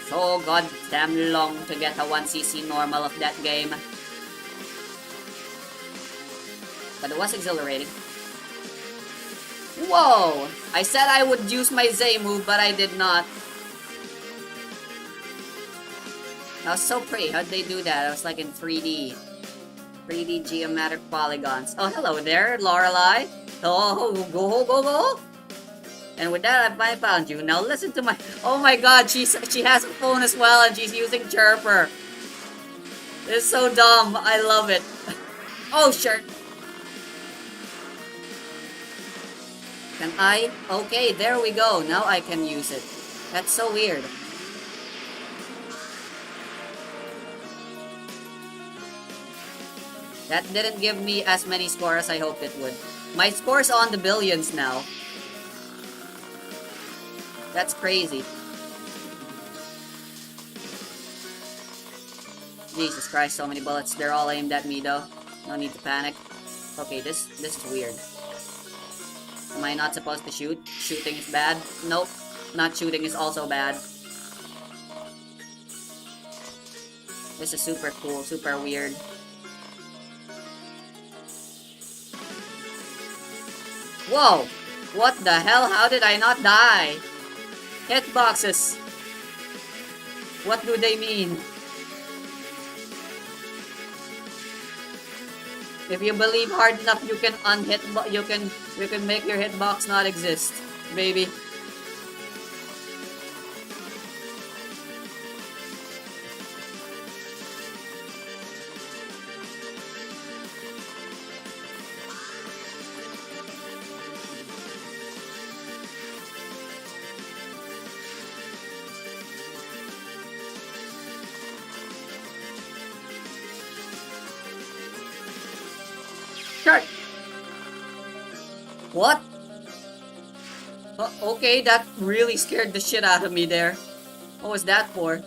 So goddamn long to get a 1cc normal of that game. But it was exhilarating. Whoa! I said I would use my Zay move, but I did not. That was so pretty. How'd they do that? It was like in 3D. 3D geometric polygons. Oh, hello there, Lorelei. Oh, go. And with that, I found you. Now listen to my... Oh my god, she has a phone as well, and she's using Chirper. It's so dumb. I love it. Oh, sure. Can I? Okay, there we go. Now I can use it. That's so weird. That didn't give me as many scores as I hoped it would. My score's on the billions now. That's crazy. Jesus Christ, so many bullets. They're all aimed at me though. No need to panic. Okay, this is weird. Am I not supposed to shoot? Shooting is bad? Nope. Not shooting is also bad. This is super cool, super weird. Whoa! What the hell? How did I not die? Hitboxes! What do they mean? If you believe hard enough, you can you can make your hitbox not exist, baby. Sure. What? Okay, that really scared the shit out of me there. What was that for?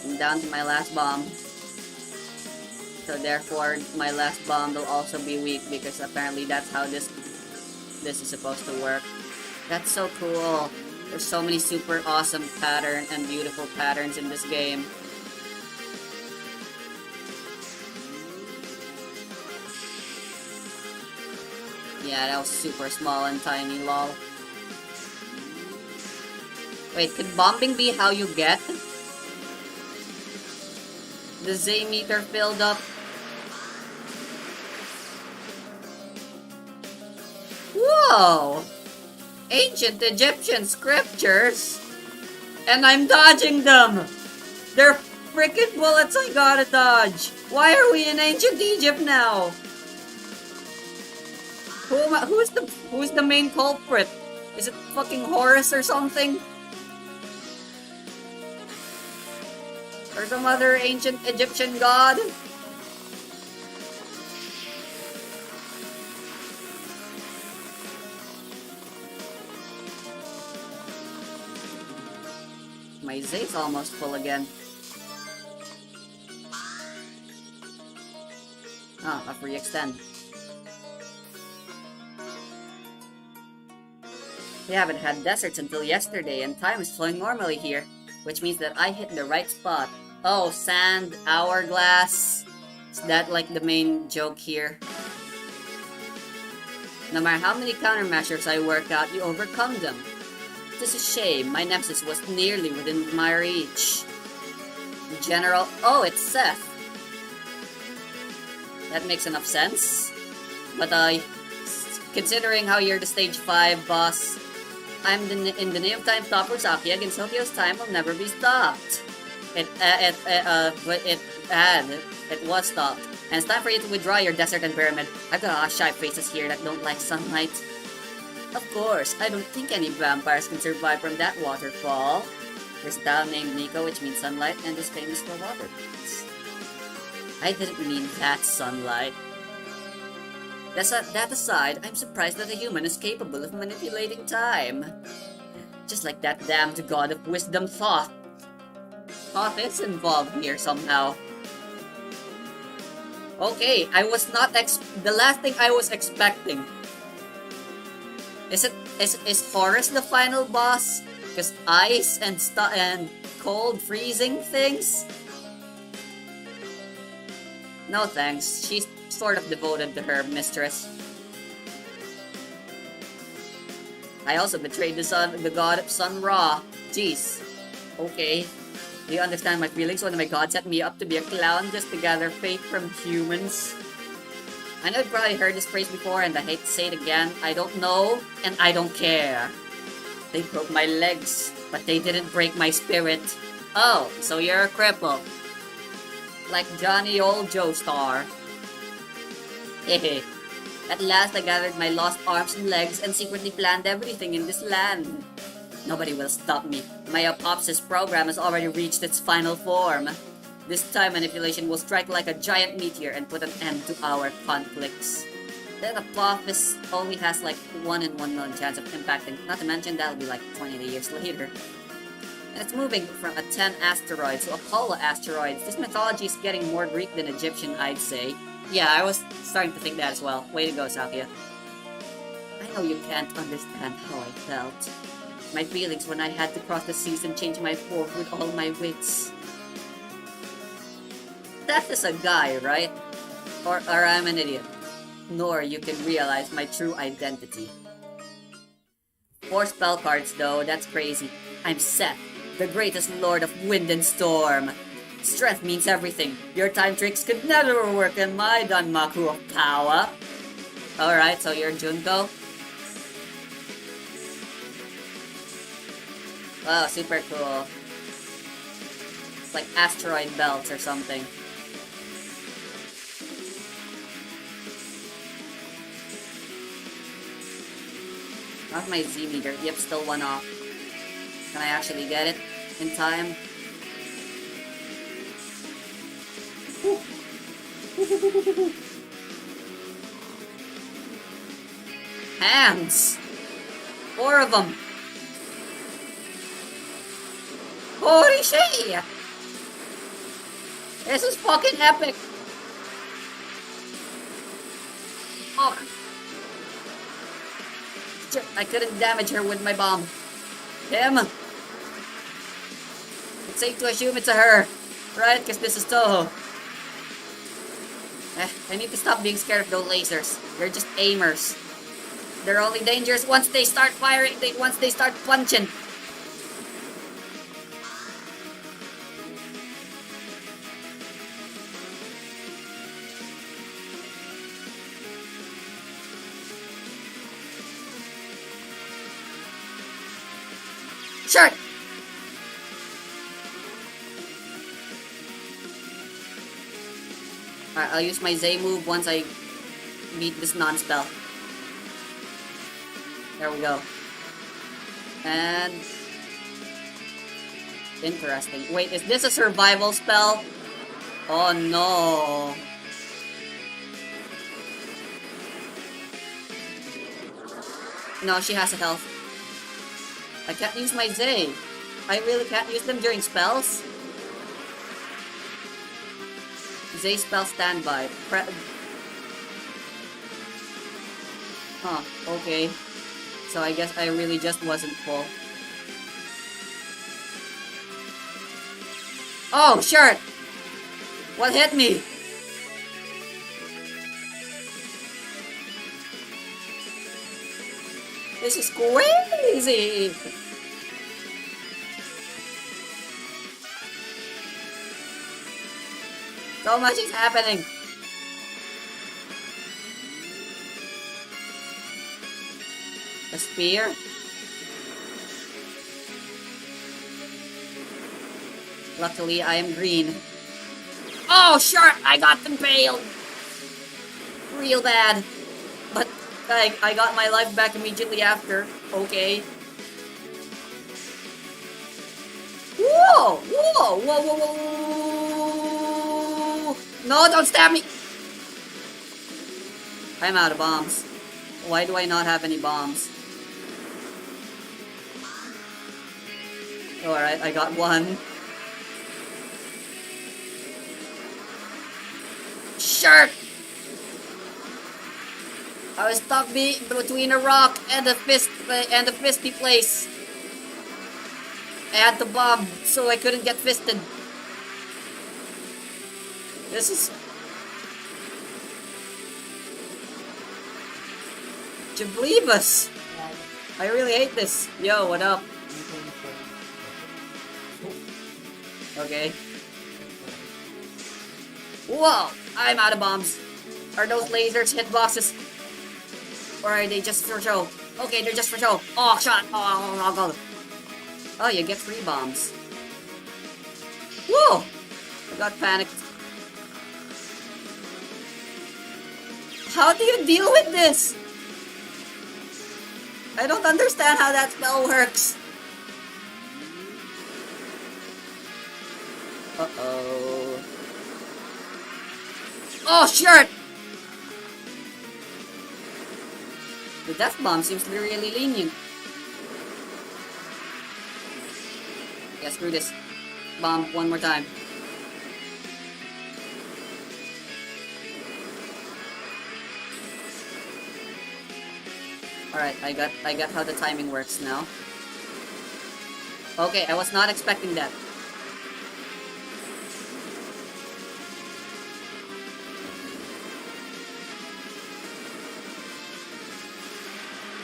I'm down to my last bomb. So therefore, my last bomb will also be weak because apparently that's how this is supposed to work. That's so cool. There's so many super awesome pattern and beautiful patterns in this game. Yeah, that was super small and tiny, lol. Wait, could bombing be how you get the Z meter filled up? Whoa! Ancient Egyptian scriptures? And I'm dodging them! They're frickin' bullets I gotta dodge! Why are we in ancient Egypt now? Who's the main culprit? Is it fucking Horus or something? Or some other ancient Egyptian god? My Z's almost full again. Ah, a free extend. We haven't had deserts until yesterday, and time is flowing normally here, which means that I hit the right spot. Oh, sand, hourglass. Is that like the main joke here? No matter how many countermeasures I work out, you overcome them. It is a shame, my nemesis was nearly within my reach. General... Oh, it's Seth. That makes enough sense. But considering how you're the stage 5 boss, in the name of time stop for Saki against Tokyo's time will never be stopped. But it was stopped. And it's time for you to withdraw your desert and pyramid. I've got shy faces here that don't like sunlight. Of course, I don't think any vampires can survive from that waterfall. There's a town named Nico, which means sunlight, and is famous for waterfalls. I didn't mean that sunlight. That aside, I'm surprised that a human is capable of manipulating time. Just like that damned god of wisdom Thoth. Thoth is involved here somehow. Okay, I was not the last thing I was expecting. Is Horus the final boss? Because ice and cold freezing things? No thanks, she's sort of devoted to her mistress. I also betrayed the god of Sun Ra. Jeez. Okay. Do you understand my feelings when my god set me up to be a clown just to gather faith from humans? I know you've probably heard this phrase before and I hate to say it again. I don't know and I don't care. They broke my legs, but they didn't break my spirit. Oh, so you're a cripple. Like Johnny Old Joestar. Hehe. At last I gathered my lost arms and legs and secretly planned everything in this land. Nobody will stop me. My Apophis program has already reached its final form. This time manipulation will strike like a giant meteor and put an end to our conflicts. That Apophis only has like 1 in 1 million chance of impacting, not to mention that'll be like 20 years later. And it's moving from a 10 asteroids to Apollo asteroids. This mythology is getting more Greek than Egyptian, I'd say. Yeah, I was starting to think that as well. Way to go, Sakia. I know you can't understand how I felt. My feelings when I had to cross the seas and change my form with all my wits. That is a guy, right? Or I'm an idiot. Nor you can realize my true identity. 4 spell cards though, that's crazy. I'm Seth, the greatest lord of wind and storm. Strength means everything. Your time tricks could never work in my Danmaku of power. Alright, so you're Junko? Wow, super cool. It's like asteroid belts or something. How's my Z meter? Yep, still 1 off. Can I actually get it in time? Hands! 4 of them! Holy shit! This is fucking epic! Fuck! I couldn't damage her with my bomb. Him! It's safe to assume it's a her, right? Because this is Touhou. I need to stop being scared of those lasers. They're just aimers. They're only dangerous once they start firing, once they start punching. Sure! Alright, I'll use my Z move once I beat this non-spell. There we go. And... interesting. Wait, is this a survival spell? Oh no. No, she has a health. I can't use my Z. I really can't use them during spells? Z spell standby. Huh, okay. So I guess I really just wasn't full. Oh, shirt! What hit me? This is crazy! So much is happening! A spear? Luckily, I am green. Oh, sure! I got impaled! Real bad. But I got my life back immediately after. Okay. Whoa! Whoa! Whoa! Whoa! Whoa! No! Don't stab me! I'm out of bombs. Why do I not have any bombs? Alright, I got one. Shirt! I was stuck between a rock and a fisty place. I had to bomb, so I couldn't get fisted. This is... Do you believe us? I really hate this. Yo, what up? Okay. Whoa! I'm out of bombs. Are those lasers hitboxes? Or are they just for show? Okay, they're just for show. Oh, shot! Oh, oh, you get 3 bombs. Whoa! I got panicked. How do you deal with this? I don't understand how that spell works. Uh-oh. Oh, shit! The death bomb seems to be really lenient. Yeah, screw this. Bomb one more time. Alright, I got how the timing works now. Okay, I was not expecting that.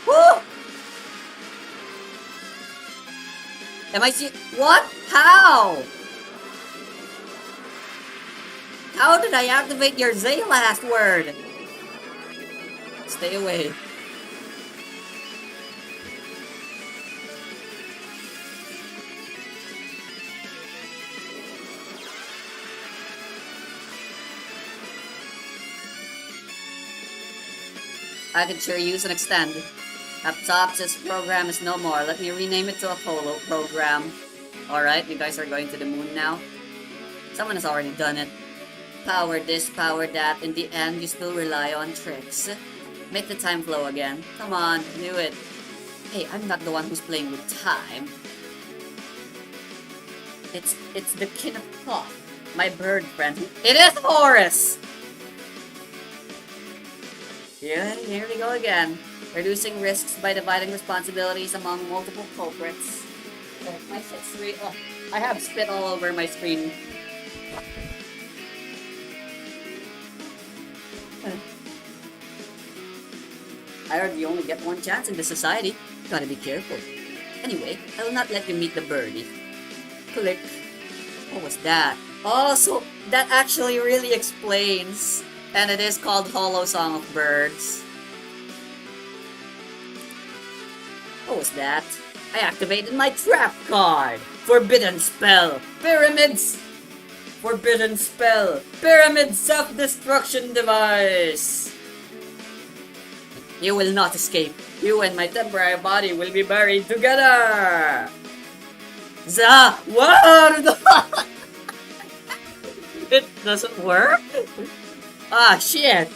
Woo! Am I see? What? How? How did I activate your Z last word? Stay away. I could sure use an extend. Up top, this program is no more. Let me rename it to a polo program. Alright, you guys are going to the moon now. Someone has already done it. Power this, power that. In the end, you still rely on tricks. Make the time flow again. Come on, do it. Hey, I'm not the one who's playing with time. It's the king of pop, my bird friend. It is Horus! Yeah, here we go again. Reducing risks by dividing responsibilities among multiple culprits. Oh, my 6-3. Oh, I have spit all over my screen. I heard you only get one chance in this society. Gotta be careful. Anyway, I will not let you meet the birdie. Click. What was that? Oh, so that actually really explains. And it is called Hollow Song of Birds. What was that? I activated my trap card! Forbidden Spell! Pyramids! Forbidden Spell! Pyramid Self-Destruction Device! You will not escape. You and my temporary body will be buried together! The word! It doesn't work? Ah, shit!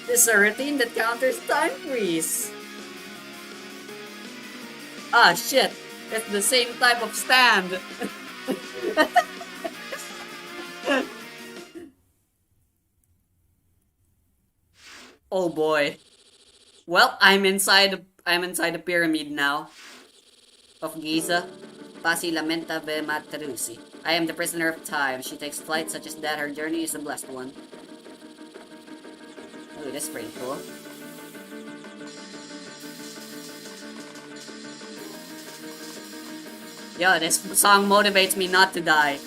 This is a routine that counters time freeze. Ah, shit! It's the same type of stand. Oh boy. Well, I'm inside the pyramid now of Giza. Pasi lamenta ve matrusi. I am the prisoner of time. She takes flight such as that. Her journey is a blessed one. Ooh, that's pretty cool. Yo, this song motivates me not to die.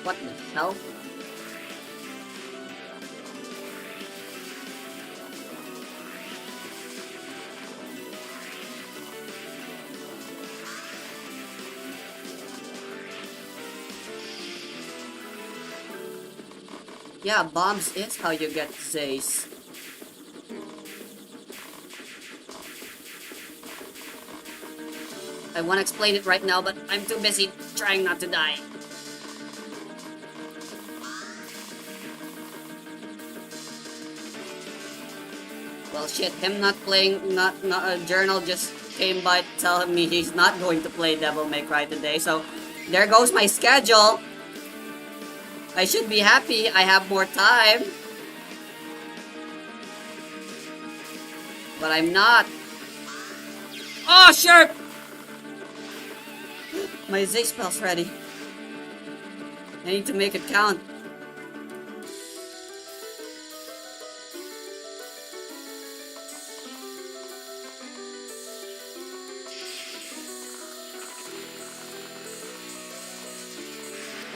What the hell? Yeah, bombs is how you get Zays. I want to explain it right now, but I'm too busy trying not to die. Well, shit, him not playing, not Journal just came by telling me he's not going to play Devil May Cry today, so there goes my schedule. I should be happy I have more time. But I'm not. Oh, sure! My Z spell's ready. I need to make it count.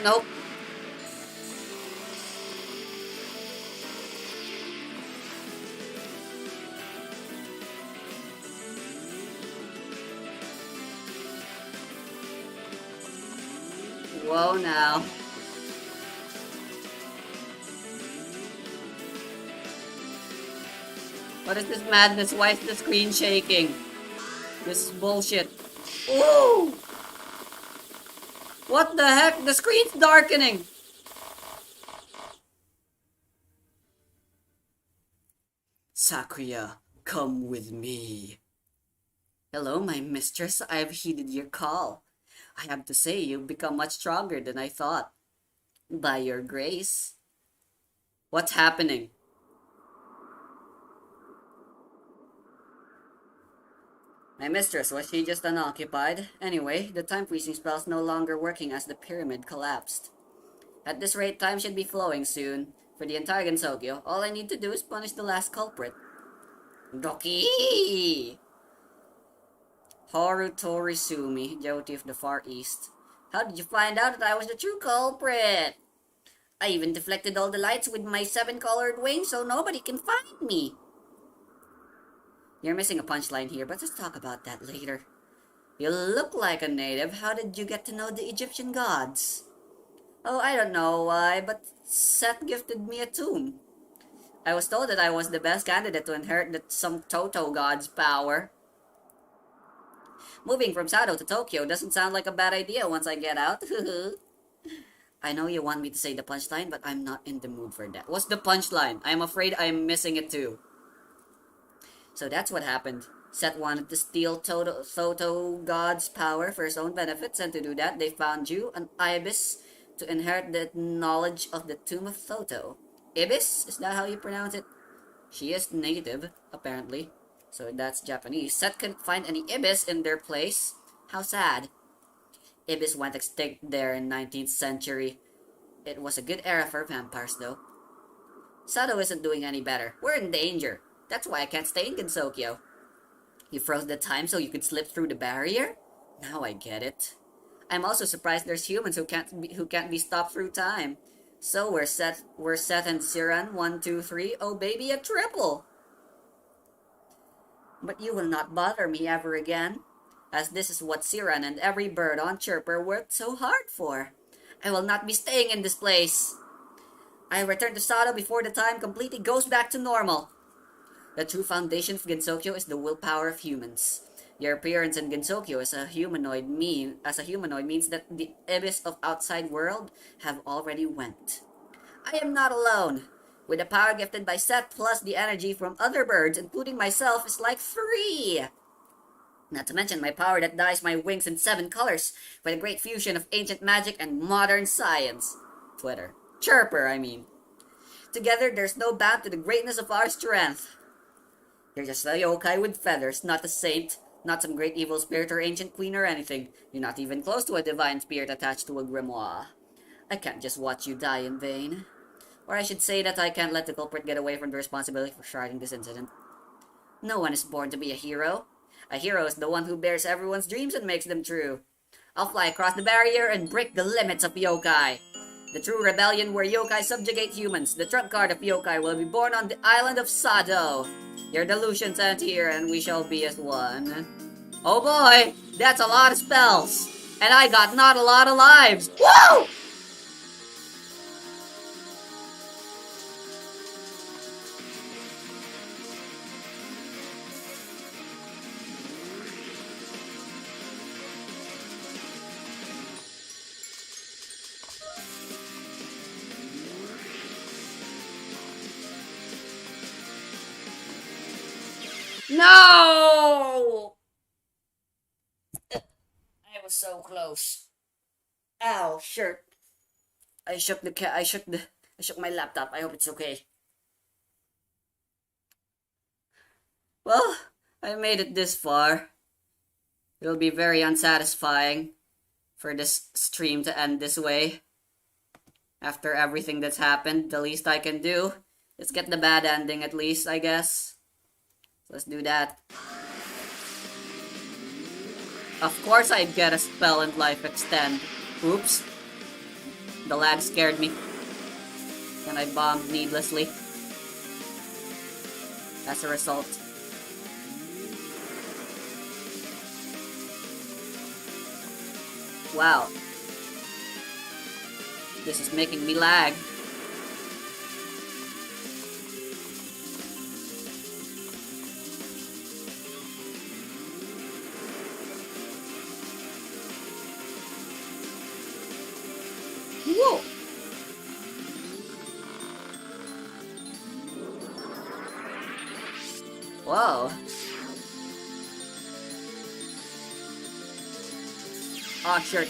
Nope. Whoa now. What is this madness? Why is the screen shaking? This is bullshit. Ooh! What the heck? The screen's darkening! Sakuya, come with me. Hello, my mistress. I have heeded your call. I have to say, you've become much stronger than I thought. By your grace. What's happening? My mistress, was she just unoccupied? Anyway, the time freezing spell's no longer working as the pyramid collapsed. At this rate, time should be flowing soon. For the entire Gensokyo, all I need to do is punish the last culprit. Doki! Horutorisumi, Jyoti of the Far East. How did you find out that I was the true culprit? I even deflected all the lights with my 7-colored wings so nobody can find me. You're missing a punchline here, but let's talk about that later. You look like a native. How did you get to know the Egyptian gods? Oh, I don't know why, but Seth gifted me a tomb. I was told that I was the best candidate to inherit some Touhou god's power. Moving from Sado to Tokyo doesn't sound like a bad idea once I get out. I know you want me to say the punchline, but I'm not in the mood for that. What's the punchline? I'm afraid I'm missing it too. So that's what happened. Seth wanted to steal Touhou god's power for his own benefits, and to do that, they found you, an ibis, to inherit the knowledge of the tomb of Touhou. Ibis? Is that how you pronounce it? She is native, apparently. So that's Japanese. Seth couldn't find any ibis in their place. How sad. Ibis went extinct there in 19th century. It was a good era for vampires, though. Sado isn't doing any better. We're in danger. That's why I can't stay in Gensokyo. You froze the time so you could slip through the barrier? Now I get it. I'm also surprised there's humans who can't be stopped through time. So we're Seth and Siran, 1, 2, 3. Oh baby, a triple! But you will not bother me ever again, as this is what Siran and every bird on Chirper worked so hard for. I will not be staying in this place. I return to Sado before the time completely goes back to normal. The true foundation of Gensokyo is the willpower of humans. Your appearance in Gensokyo as a humanoid means that the abyss of outside world have already went. I am not alone. With the power gifted by Seth plus the energy from other birds, including myself, is like 3. Not to mention my power that dyes my wings in 7 colors, with a great fusion of ancient magic and modern science. Twitter. Chirper, I mean. Together, there's no bound to the greatness of our strength. You're just a yokai with feathers, not a saint, not some great evil spirit or ancient queen or anything. You're not even close to a divine spirit attached to a grimoire. I can't just watch you die in vain. Or I should say that I can't let the culprit get away from the responsibility for starting this incident. No one is born to be a hero. A hero is the one who bears everyone's dreams and makes them true. I'll fly across the barrier and break the limits of yokai. The true rebellion where yokai subjugate humans. The trump card of yokai will be born on the island of Sado. Your delusions end here, and we shall be as one. Oh boy, that's a lot of spells. And I got not a lot of lives. Woo! No! I was so close. Ow, shirt. I shook my laptop. I hope it's okay. Well, I made it this far. It'll be very unsatisfying for this stream to end this way. After everything that's happened, the least I can do is get the bad ending at least, I guess. Let's do that. Of course I'd get a spell and life extend. Oops. The lag scared me. And I bombed needlessly. As a result. Wow. This is making me lag. Whoa! Whoa. Oh, shit.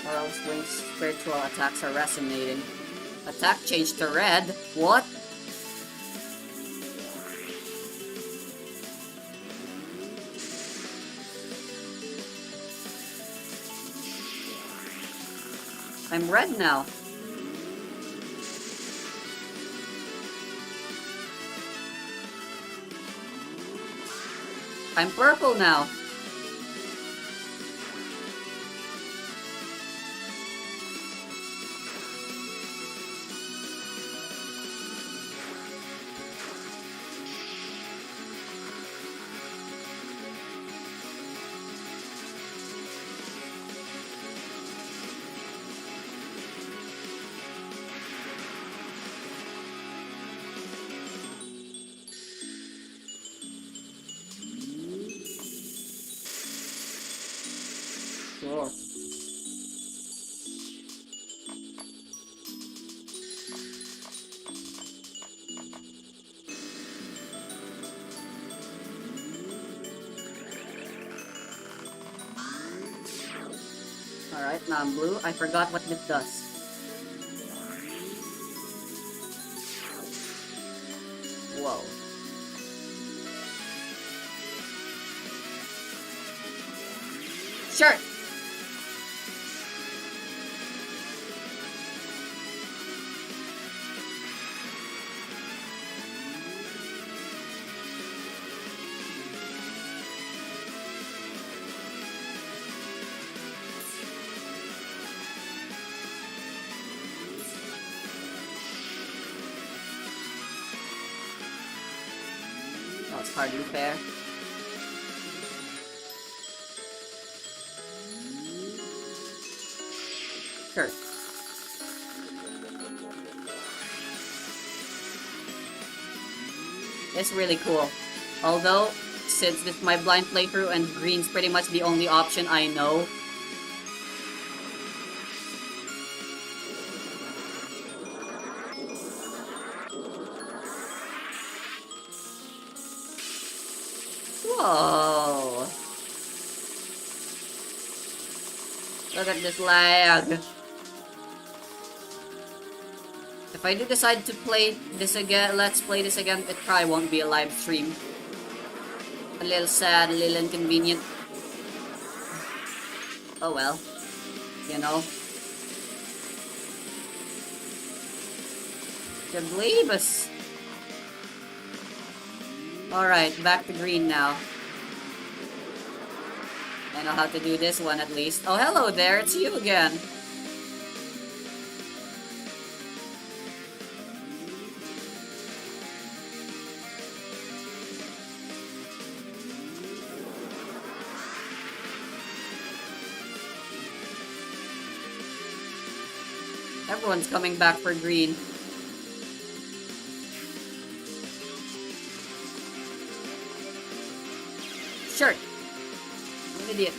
Charles Wing's spiritual attacks are resonating. Attack changed to red? What? I'm red now. I'm purple now. Sure. Alright, now I'm blue. I forgot what this does. Whoa. Sure! Oh, it's hardly fair. Sure. It's really cool. Although, since this is my blind playthrough and green's pretty much the only option I know, whoa! Look at this lag. If I do decide to play this again, let's play this again, it probably won't be a live stream. A little sad, a little inconvenient. Oh well. You know. Can believe us. Alright, back to green now. I know how to do this one at least. Oh, hello there, it's you again. Everyone's coming back for green. Sure. I'm an idiot.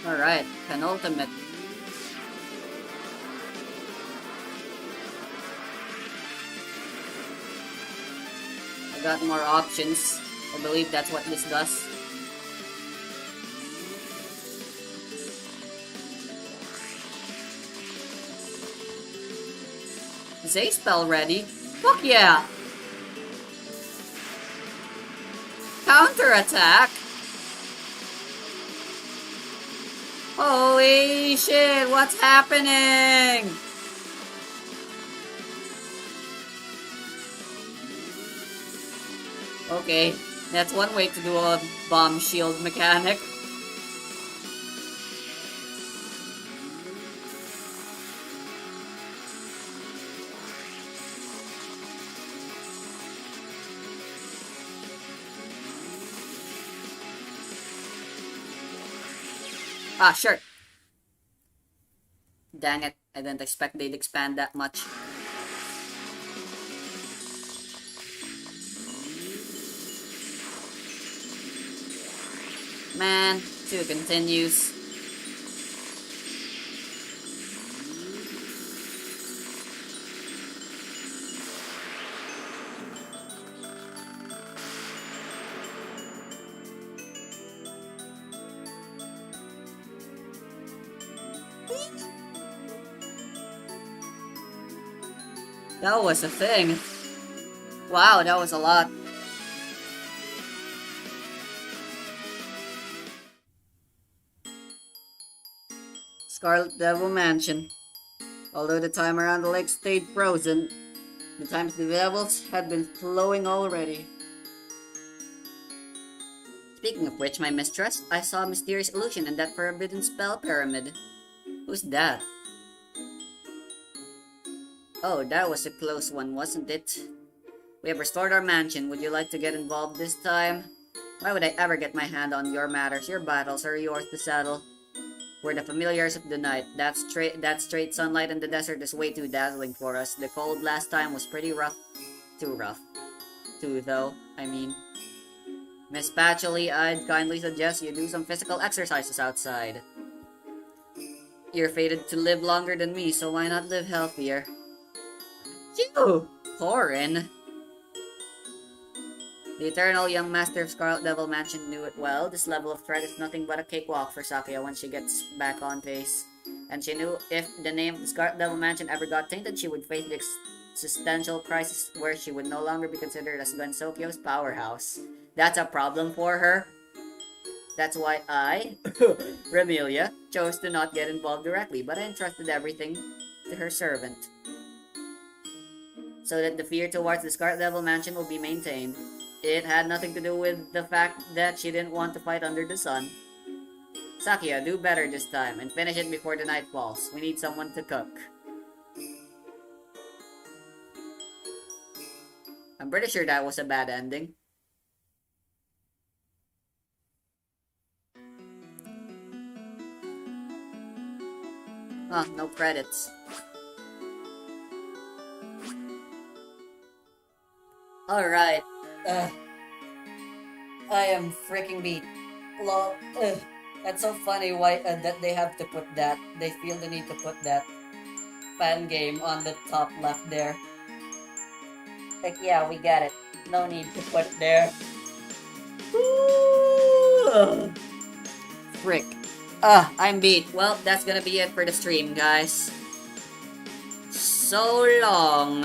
Alright, penultimate. I got more options. I believe that's what this does. Is A-spell ready? Fuck yeah! counterattack? Holy shit, what's happening? Okay, that's one way to do a bomb shield mechanic. Ah, sure. Dang it, I didn't expect they'd expand that much. Man, 2 continues. That was a thing. Wow, that was a lot. Scarlet Devil Mansion. Although the time around the lake stayed frozen, the time of the devils had been flowing already. Speaking of which, my mistress, I saw a mysterious illusion in that forbidden spell pyramid. Who's that? Oh, that was a close one, wasn't it? We have restored our mansion. Would you like to get involved this time? Why would I ever get my hand on your matters? Your battles are yours to settle. We're the familiars of the night. That straight sunlight in the desert is way too dazzling for us. The cold last time was pretty rough. Too rough. Too, though, I mean. Miss Patchouli, I'd kindly suggest you do some physical exercises outside. You're fated to live longer than me, so why not live healthier? Phew! Corin. The eternal young master of Scarlet Devil Mansion knew it well. This level of threat is nothing but a cakewalk for Sakuya once she gets back on pace. And she knew if the name of the Scarlet Devil Mansion ever got tainted, she would face the existential crisis where she would no longer be considered as Gensokyo's powerhouse. That's a problem for her. That's why I, Remelia, chose to not get involved directly, but I entrusted everything to her servant, so that the fear towards the Scarlet Devil Mansion will be maintained. It had nothing to do with the fact that she didn't want to fight under the sun. Sakuya, do better this time, and finish it before the night falls. We need someone to cook. I'm pretty sure that was a bad ending. Oh, no credits. Alright. I am freaking beat. Lol. That's so funny why that they have to put that. They feel the need to put that fan game on the top left there. Like, yeah, we get it. No need to put it there. Ooh. Frick. I'm beat. Well, that's gonna be it for the stream, guys. So long.